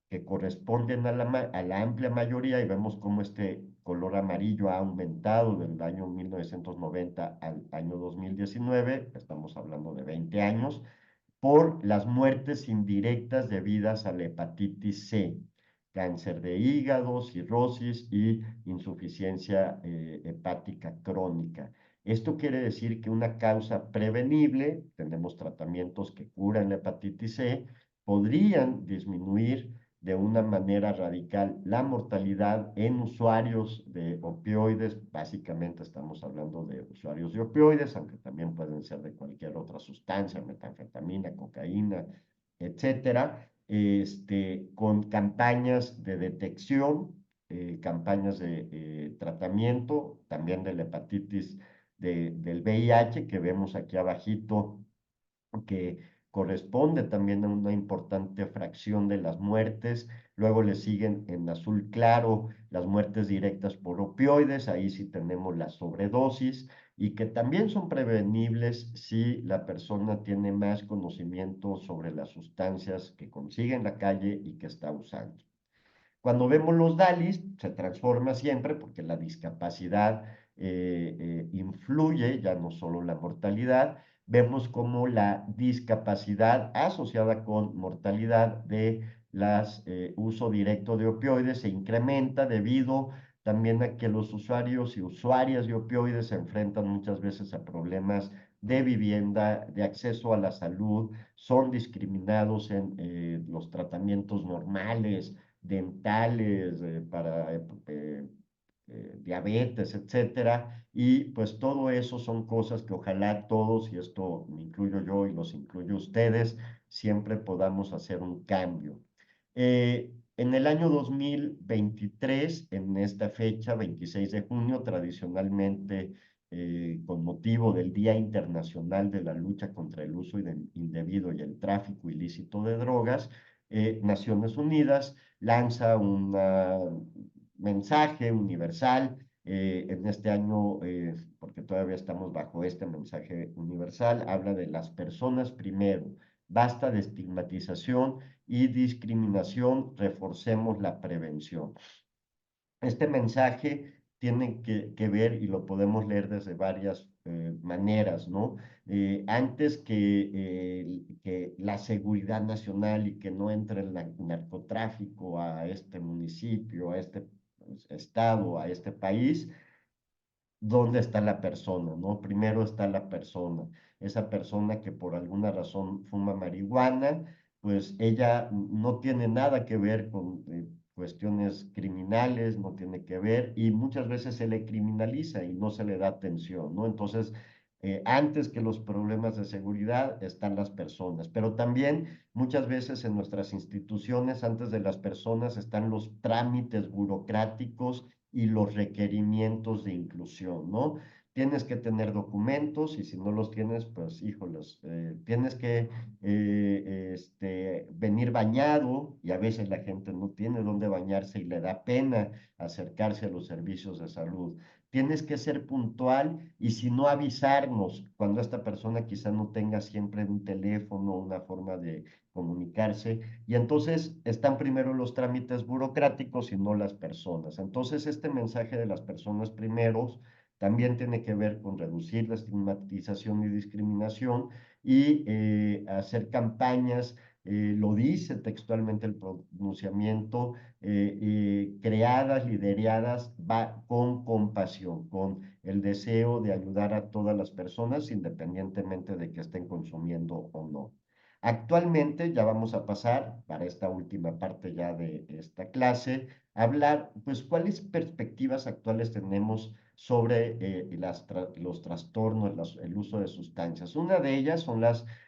que corresponden a la amplia mayoría y vemos cómo este color amarillo ha aumentado del año 1990 al año 2019, estamos hablando de 20 años, por las muertes indirectas debidas a la hepatitis C, cáncer de hígado, cirrosis y insuficiencia hepática crónica. Esto quiere decir que una causa prevenible, tenemos tratamientos que curan la hepatitis C, podrían disminuir de una manera radical la mortalidad en usuarios de opioides. Básicamente estamos hablando de usuarios de opioides, aunque también pueden ser de cualquier otra sustancia, metanfetamina, cocaína, etcétera, con campañas de detección, campañas de tratamiento, también de la hepatitis del VIH, que vemos aquí abajito, que corresponde también a una importante fracción de las muertes. Luego le siguen en azul claro las muertes directas por opioides, ahí sí tenemos la sobredosis, y que también son prevenibles si la persona tiene más conocimiento sobre las sustancias que consigue en la calle y que está usando. Cuando vemos los DALIs, se transforma siempre porque la discapacidad influye, ya no solo la mortalidad, vemos como la discapacidad asociada con mortalidad de las uso directo de opioides se incrementa debido también a que los usuarios y usuarias de opioides se enfrentan muchas veces a problemas de vivienda, de acceso a la salud, son discriminados en los tratamientos normales, dentales, para diabetes, etcétera. Y pues todo eso son cosas que ojalá todos, y esto me incluyo yo y los incluyo ustedes, siempre podamos hacer un cambio. En el año 2023, en esta fecha, 26 de junio, tradicionalmente con motivo del Día Internacional de la Lucha contra el Uso Indebido y el Tráfico Ilícito de Drogas, Naciones Unidas lanza un mensaje universal. En este año, porque todavía estamos bajo este mensaje universal, habla de las personas primero. Basta de estigmatización y discriminación, reforcemos la prevención. Este mensaje tiene que ver, y lo podemos leer desde varias maneras, ¿no? Antes que la seguridad nacional y que no entre el narcotráfico a este municipio, a este pues, estado, a este país, ¿dónde está la persona, no? Primero está la persona. Esa persona que por alguna razón fuma marihuana, pues ella no tiene nada que ver con cuestiones criminales, no tiene que ver, y muchas veces se le criminaliza y no se le da atención, ¿no? Entonces, antes que los problemas de seguridad están las personas, pero también muchas veces en nuestras instituciones, antes de las personas, están los trámites burocráticos y los requerimientos de inclusión, ¿no? Tienes que tener documentos y si no los tienes, pues híjoles, tienes que venir bañado y a veces la gente no tiene dónde bañarse y le da pena acercarse a los servicios de salud. Tienes que ser puntual y si no avisarnos cuando esta persona quizá no tenga siempre un teléfono, una forma de comunicarse, y entonces están primero los trámites burocráticos y no las personas. Entonces, este mensaje de las personas primeros también tiene que ver con reducir la estigmatización y discriminación y hacer campañas. Lo dice textualmente el pronunciamiento, creadas, lideradas, va con compasión, con el deseo de ayudar a todas las personas, independientemente de que estén consumiendo o no. Actualmente ya vamos a pasar para esta última parte ya de esta clase, a hablar, pues, cuáles perspectivas actuales tenemos sobre los trastornos, el uso de sustancias. Una de ellas son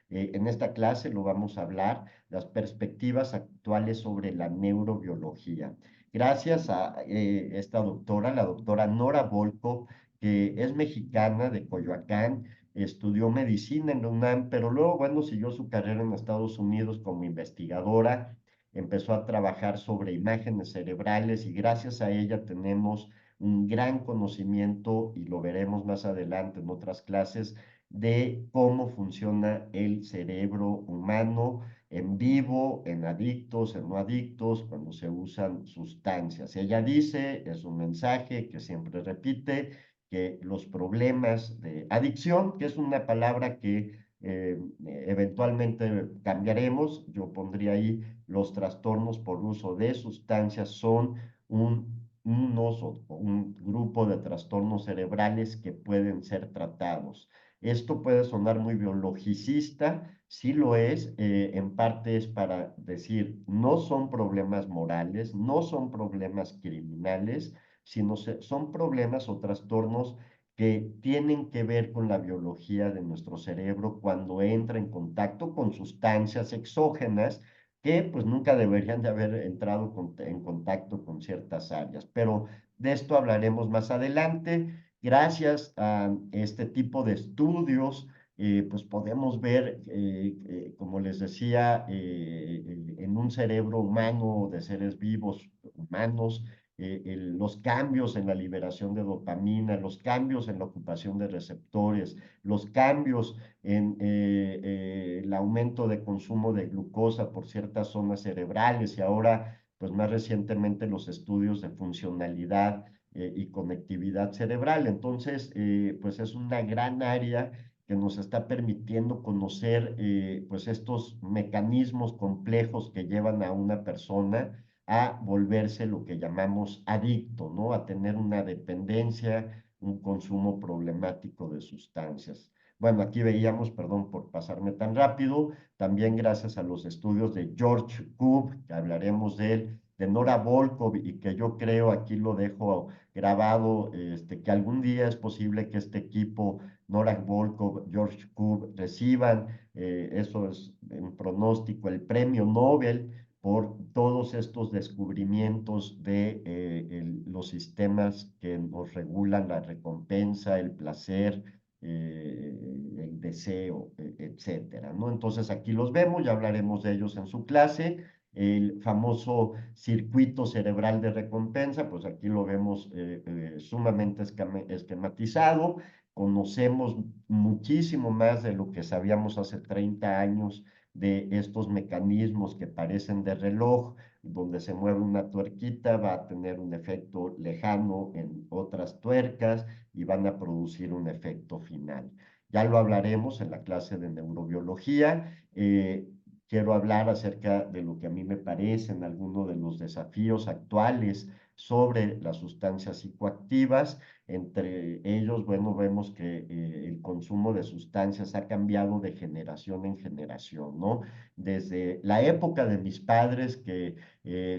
en esta clase lo vamos a hablar, las perspectivas actuales sobre la neurobiología. Gracias a esta doctora, la doctora Nora Volkov, que es mexicana de Coyoacán, estudió medicina en la UNAM, pero luego, bueno, siguió su carrera en Estados Unidos como investigadora, empezó a trabajar sobre imágenes cerebrales y gracias a ella tenemos un gran conocimiento, y lo veremos más adelante en otras clases, de cómo funciona el cerebro humano en vivo, en adictos, en no adictos, cuando se usan sustancias. Ella dice, es un mensaje que siempre repite, que los problemas de adicción, que es una palabra que eventualmente cambiaremos, yo pondría ahí los trastornos por uso de sustancias son unos o un grupo de trastornos cerebrales que pueden ser tratados. Esto puede sonar muy biologicista, sí lo es, en parte es para decir, no son problemas morales, no son problemas criminales, sino son problemas o trastornos que tienen que ver con la biología de nuestro cerebro cuando entra en contacto con sustancias exógenas que pues nunca deberían de haber entrado en contacto con ciertas áreas. Pero de esto hablaremos más adelante. gracias a este tipo de estudios, pues podemos ver, como les decía, en un cerebro humano de seres vivos humanos, los cambios en la liberación de dopamina, los cambios en la ocupación de receptores, los cambios en el aumento de consumo de glucosa por ciertas zonas cerebrales y ahora, pues más recientemente, los estudios de funcionalidad y conectividad cerebral. Entonces, pues es una gran área que nos está permitiendo conocer pues estos mecanismos complejos que llevan a una persona a volverse lo que llamamos adicto, ¿no? A tener una dependencia, un consumo problemático de sustancias. Bueno, aquí veíamos, perdón por pasarme tan rápido, también gracias a los estudios de George Koob, que hablaremos de él, de Nora Volkow, y que yo creo, aquí lo dejo grabado, que algún día es posible que este equipo, Nora Volkow, George Koob, reciban, eso es un pronóstico, el premio Nobel por todos estos descubrimientos de los sistemas que nos regulan la recompensa, el placer, el deseo, etcétera, ¿no? Entonces aquí los vemos, ya hablaremos de ellos en su clase. El famoso circuito cerebral de recompensa, pues aquí lo vemos sumamente esquematizado. Conocemos muchísimo más de lo que sabíamos hace 30 años de estos mecanismos que parecen de reloj, donde se mueve una tuerquita, va a tener un efecto lejano en otras tuercas y van a producir un efecto final. Ya lo hablaremos en la clase de neurobiología. Quiero hablar acerca de lo que a mí me parecen algunos de los desafíos actuales sobre las sustancias psicoactivas. Entre ellos, bueno, vemos que el consumo de sustancias ha cambiado de generación en generación, ¿no? Desde la época de mis padres, que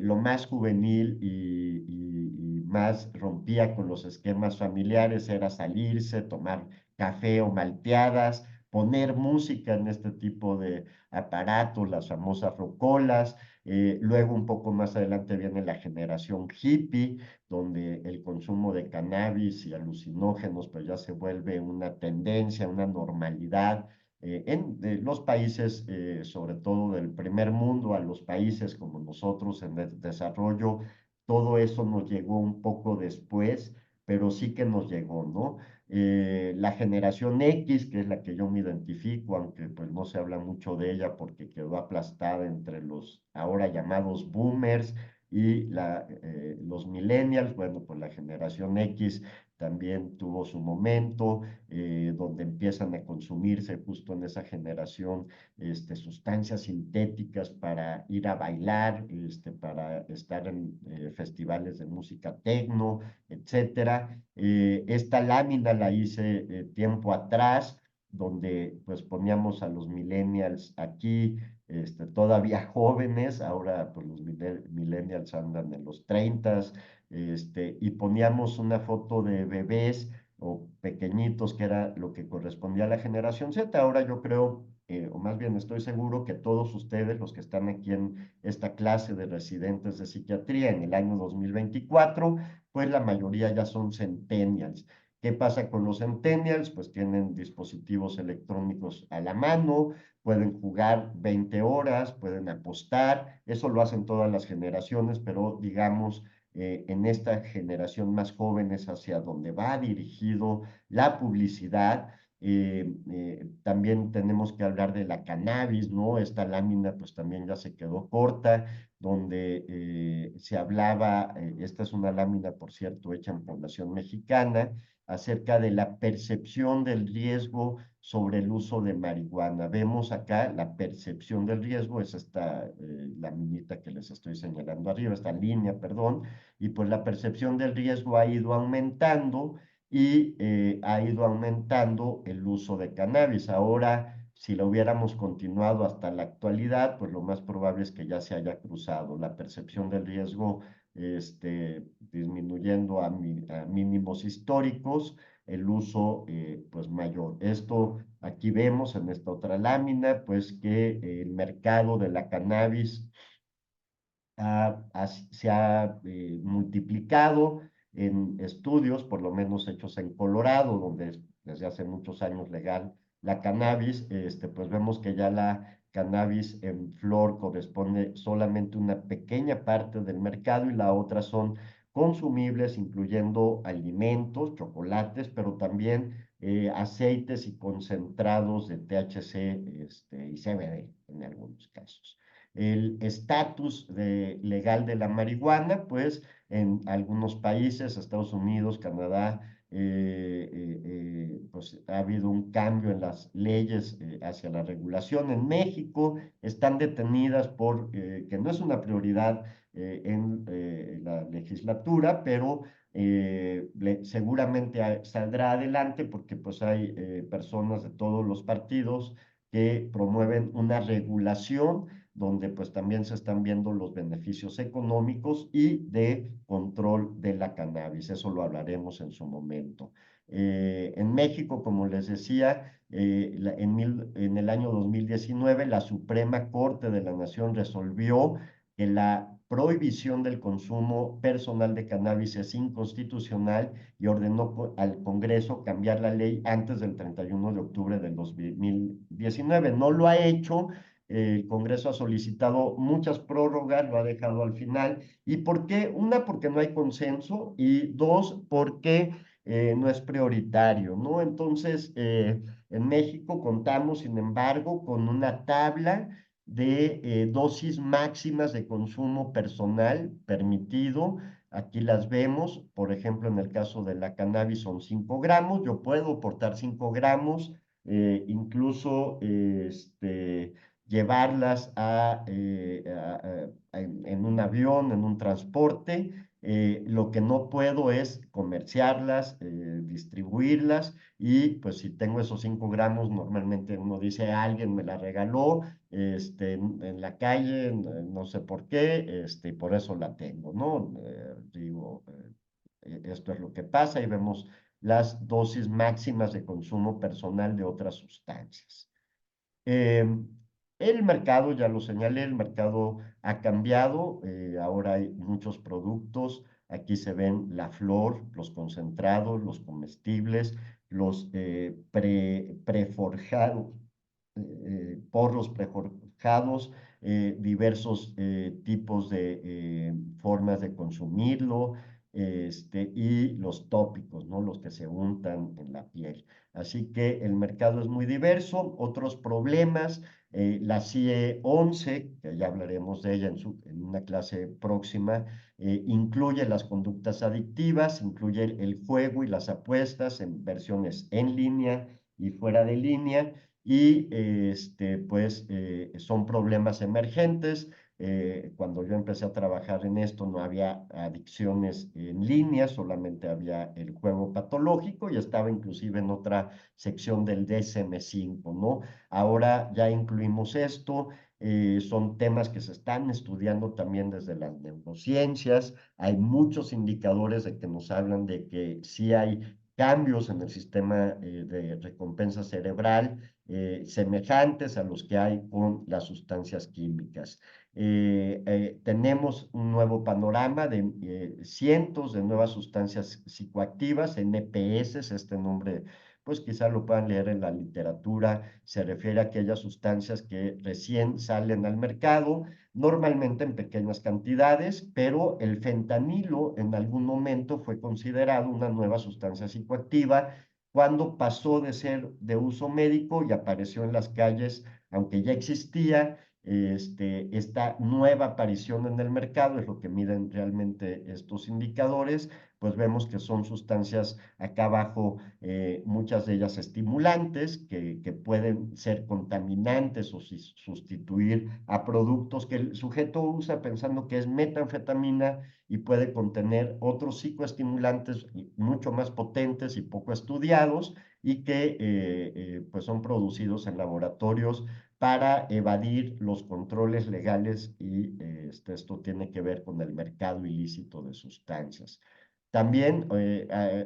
lo más juvenil y más rompía con los esquemas familiares era salirse, tomar café o malteadas, poner música en este tipo de aparatos, las famosas rocolas. Luego, un poco más adelante, viene la generación hippie, donde el consumo de cannabis y alucinógenos pues ya se vuelve una tendencia, una normalidad en los países, sobre todo del primer mundo, a los países como nosotros en el desarrollo. Todo eso nos llegó un poco después, pero sí que nos llegó, ¿no? La generación X, que es la que yo me identifico, aunque pues no se habla mucho de ella porque quedó aplastada entre los ahora llamados boomers y los millennials. Bueno, pues la generación X también tuvo su momento, donde empiezan a consumirse justo en esa generación sustancias sintéticas para ir a bailar, para estar en festivales de música tecno, etcétera. Esta lámina la hice tiempo atrás, donde pues poníamos a los millennials aquí, todavía jóvenes. Ahora pues los millennials andan en los 30, y poníamos una foto de bebés o pequeñitos, que era lo que correspondía a la generación Z. Ahora yo creo, o más bien estoy seguro, que todos ustedes, los que están aquí en esta clase de residentes de psiquiatría en el año 2024, pues la mayoría ya son centennials. ¿Qué pasa con los centennials? Pues tienen dispositivos electrónicos a la mano, pueden jugar 20 horas, pueden apostar. Eso lo hacen todas las generaciones, pero digamos, en esta generación más joven es hacia donde va dirigido la publicidad. También tenemos que hablar de la cannabis, ¿no? Esta lámina pues también ya se quedó corta, donde se hablaba, esta es una lámina, por cierto, hecha en población mexicana, acerca de la percepción del riesgo sobre el uso de marihuana. Vemos acá la percepción del riesgo, es esta laminita que les estoy señalando arriba, esta línea, perdón, y pues la percepción del riesgo ha ido aumentando y ha ido aumentando el uso de cannabis. Ahora, si lo hubiéramos continuado hasta la actualidad, pues lo más probable es que ya se haya cruzado la percepción del riesgo, disminuyendo a mínimos históricos, el uso pues mayor. Esto aquí vemos en esta otra lámina, pues que el mercado de la cannabis se ha multiplicado. en estudios, por lo menos hechos en Colorado, donde es desde hace muchos años legal la cannabis, pues vemos que ya la cannabis en flor corresponde solamente a una pequeña parte del mercado y la otra son consumibles, incluyendo alimentos, chocolates, pero también aceites y concentrados de THC y CBD en algunos casos. El estatus legal de la marihuana, pues en algunos países, Estados Unidos, Canadá, pues ha habido un cambio en las leyes hacia la regulación. En México están detenidas por que no es una prioridad en la legislatura, pero seguramente saldrá adelante porque pues hay personas de todos los partidos que promueven una regulación donde pues también se están viendo los beneficios económicos y de control de la cannabis. Eso lo hablaremos en su momento. En México, como les decía, en el año 2019, la Suprema Corte de la Nación resolvió que la prohibición del consumo personal de cannabis es inconstitucional y ordenó al Congreso cambiar la ley antes del 31 de octubre del 2019. No lo ha hecho. El Congreso ha solicitado muchas prórrogas, lo ha dejado al final. ¿Y por qué? Una, porque no hay consenso y dos, porque no es prioritario, ¿no? Entonces, en México contamos, sin embargo, con una tabla de dosis máximas de consumo personal permitido. Aquí las vemos, por ejemplo, en el caso de la cannabis son 5 gramos, yo puedo portar 5 gramos, incluso llevarlas en un avión, en un transporte. Lo que no puedo es comerciarlas, distribuirlas y pues si tengo esos 5 gramos, normalmente uno dice, alguien me la regaló en la calle, no sé por qué, y por eso la tengo, ¿no? Digo, esto es lo que pasa y vemos las dosis máximas de consumo personal de otras sustancias. Eh, el mercado, ya lo señalé, el mercado ha cambiado, ahora hay muchos productos, aquí se ven la flor, los concentrados, los comestibles, los preforjados, porros preforjados, diversos tipos de formas de consumirlo, y los tópicos, ¿no? Los que se untan en la piel. Así que el mercado es muy diverso. Otros problemas, la CIE 11, que ya hablaremos de ella en una clase próxima, incluye las conductas adictivas, incluye el juego y las apuestas en versiones en línea y fuera de línea, y pues son problemas emergentes. Cuando yo empecé a trabajar en esto no había adicciones en línea, solamente había el juego patológico y estaba inclusive en otra sección del DSM-5, ¿no? Ahora ya incluimos esto, son temas que se están estudiando también desde las neurociencias, hay muchos indicadores de que nos hablan de que sí hay cambios en el sistema de recompensa cerebral semejantes a los que hay con las sustancias químicas. Tenemos un nuevo panorama de cientos de nuevas sustancias psicoactivas, NPS, este nombre, pues quizá lo puedan leer en la literatura, se refiere a aquellas sustancias que recién salen al mercado, normalmente en pequeñas cantidades, pero el fentanilo en algún momento fue considerado una nueva sustancia psicoactiva cuando pasó de ser de uso médico y apareció en las calles, aunque ya existía. Esta nueva aparición en el mercado es lo que miden realmente estos indicadores, pues vemos que son sustancias acá abajo, muchas de ellas estimulantes, que pueden ser contaminantes o sustituir a productos que el sujeto usa pensando que es metanfetamina y puede contener otros psicoestimulantes mucho más potentes y poco estudiados y que pues son producidos en laboratorios para evadir los controles legales y esto tiene que ver con el mercado ilícito de sustancias. También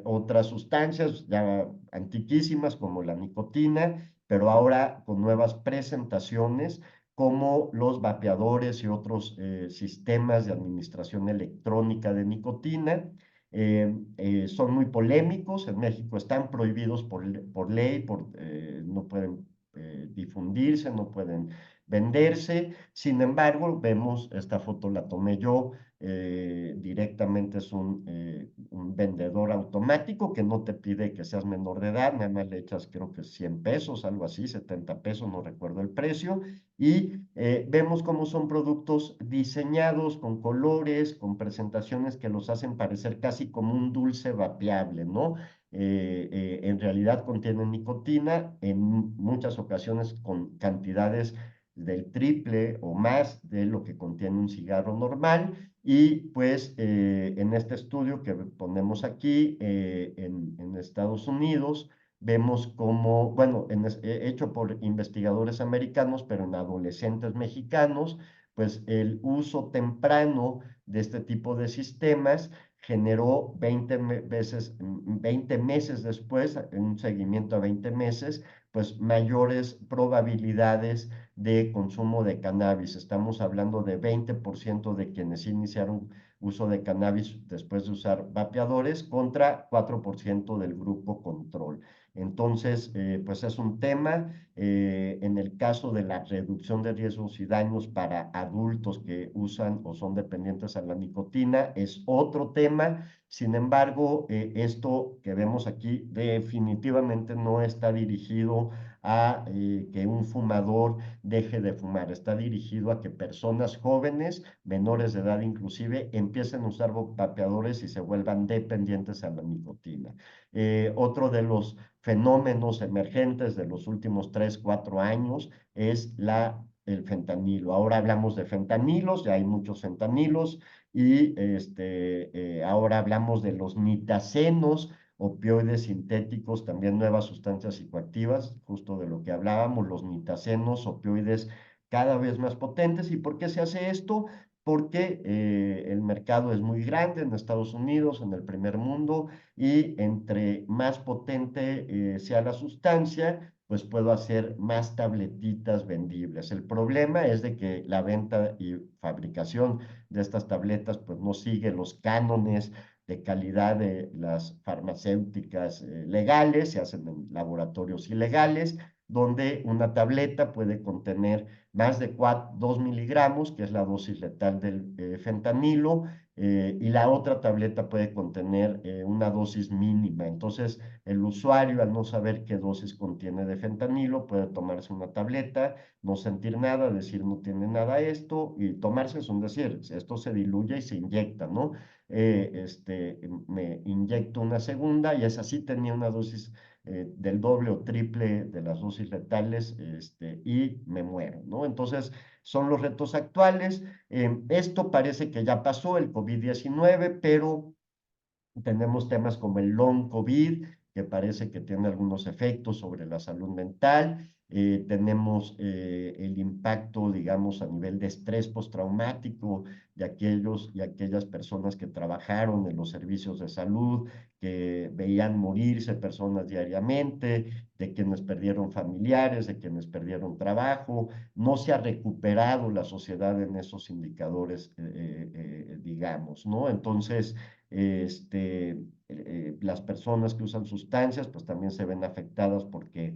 otras sustancias ya antiquísimas como la nicotina, pero ahora con nuevas presentaciones como los vapeadores y otros sistemas de administración electrónica de nicotina. son muy polémicos. En México están prohibidos por ley, no pueden difundirse, no pueden venderse. Sin embargo, vemos, esta foto la tomé yo, directamente es un vendedor automático que no te pide que seas menor de edad, nada más le echas creo que 100 pesos, algo así, 70 pesos, no recuerdo el precio, y vemos cómo son productos diseñados con colores, con presentaciones que los hacen parecer casi como un dulce vapeable, ¿no? En realidad contienen nicotina, en muchas ocasiones con cantidades del triple o más de lo que contiene un cigarro normal. Y pues en este estudio que ponemos aquí en Estados Unidos, vemos cómo, bueno, hecho por investigadores americanos, pero en adolescentes mexicanos, pues el uso temprano de este tipo de sistemas generó 20 meses después, en un seguimiento a 20 meses, pues mayores probabilidades de consumo de cannabis. Estamos hablando de 20% de quienes iniciaron uso de cannabis después de usar vapeadores contra 4% del grupo control. Entonces, pues es un tema. En el caso de la reducción de riesgos y daños para adultos que usan o son dependientes a la nicotina, es otro tema. Sin embargo, esto que vemos aquí definitivamente no está dirigido a que un fumador deje de fumar. Está dirigido a que personas jóvenes, menores de edad inclusive, empiecen a usar vapeadores y se vuelvan dependientes a la nicotina. Otro de los fenómenos emergentes de los últimos 3, 4 años es el fentanilo. Ahora hablamos de fentanilos, ya hay muchos fentanilos, y ahora hablamos de los nitacenos, opioides sintéticos, también nuevas sustancias psicoactivas, justo de lo que hablábamos, los nitacenos, opioides cada vez más potentes. ¿Y por qué se hace esto? Porque el mercado es muy grande en Estados Unidos, en el primer mundo, y entre más potente sea la sustancia, pues puedo hacer más tabletitas vendibles. El problema es de que la venta y fabricación de estas tabletas pues no sigue los cánones de calidad de las farmacéuticas legales, se hacen en laboratorios ilegales, donde una tableta puede contener más de 2 miligramos, que es la dosis letal del fentanilo, y la otra tableta puede contener una dosis mínima. Entonces, el usuario, al no saber qué dosis contiene de fentanilo, puede tomarse una tableta, no sentir nada, decir no tiene nada esto, y tomarse es un decir, esto se diluye y se inyecta, ¿no? Me inyecto una segunda y esa sí tenía una dosis del doble o triple de las dosis letales, y me muero, ¿no? Entonces, son los retos actuales. Esto parece que ya pasó, el COVID-19, pero tenemos temas como el long COVID, que parece que tiene algunos efectos sobre la salud mental. Tenemos el impacto, digamos, a nivel de estrés postraumático de aquellos y aquellas personas que trabajaron en los servicios de salud, que veían morirse personas diariamente, de quienes perdieron familiares, de quienes perdieron trabajo. No se ha recuperado la sociedad en esos indicadores, digamos, ¿no? Entonces, las personas que usan sustancias, pues también se ven afectadas porque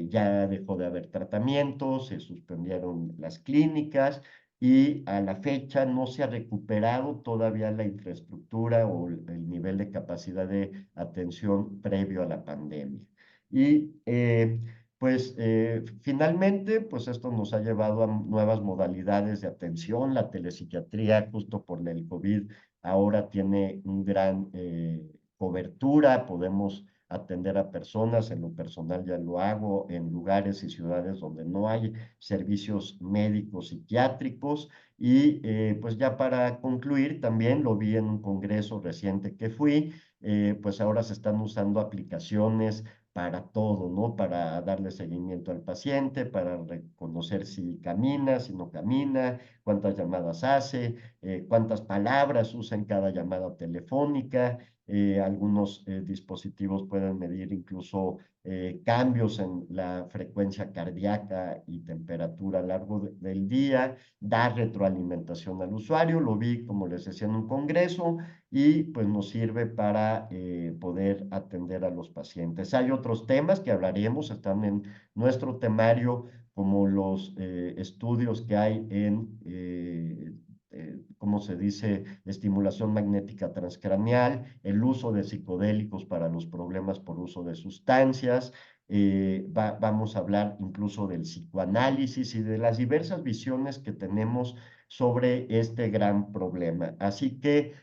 ya dejó de haber tratamientos, se suspendieron las clínicas y a la fecha no se ha recuperado todavía la infraestructura o el nivel de capacidad de atención previo a la pandemia. Y pues finalmente, pues esto nos ha llevado a nuevas modalidades de atención. La telepsiquiatría, justo por el COVID, ahora tiene un gran cobertura. Podemos atender a personas, en lo personal ya lo hago, en lugares y ciudades donde no hay servicios médicos psiquiátricos. Y pues ya para concluir, también lo vi en un congreso reciente que fui, pues ahora se están usando aplicaciones para todo, ¿no? Para darle seguimiento al paciente, para reconocer si camina, si no camina, cuántas llamadas hace, cuántas palabras usa en cada llamada telefónica, Algunos dispositivos pueden medir incluso cambios en la frecuencia cardíaca y temperatura a lo largo del día, dar retroalimentación al usuario. Lo vi, como les decía, en un congreso y pues nos sirve para poder atender a los pacientes. Hay otros temas que hablaremos, están en nuestro temario, como los estudios que hay en ¿cómo se dice? Estimulación magnética transcraneal, el uso de psicodélicos para los problemas por uso de sustancias. Vamos a hablar incluso del psicoanálisis y de las diversas visiones que tenemos sobre este gran problema. Así que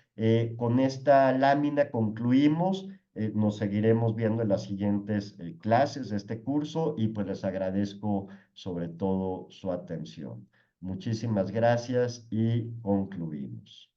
con esta lámina concluimos. Nos seguiremos viendo en las siguientes clases de este curso y pues les agradezco sobre todo su atención. Muchísimas gracias y concluimos.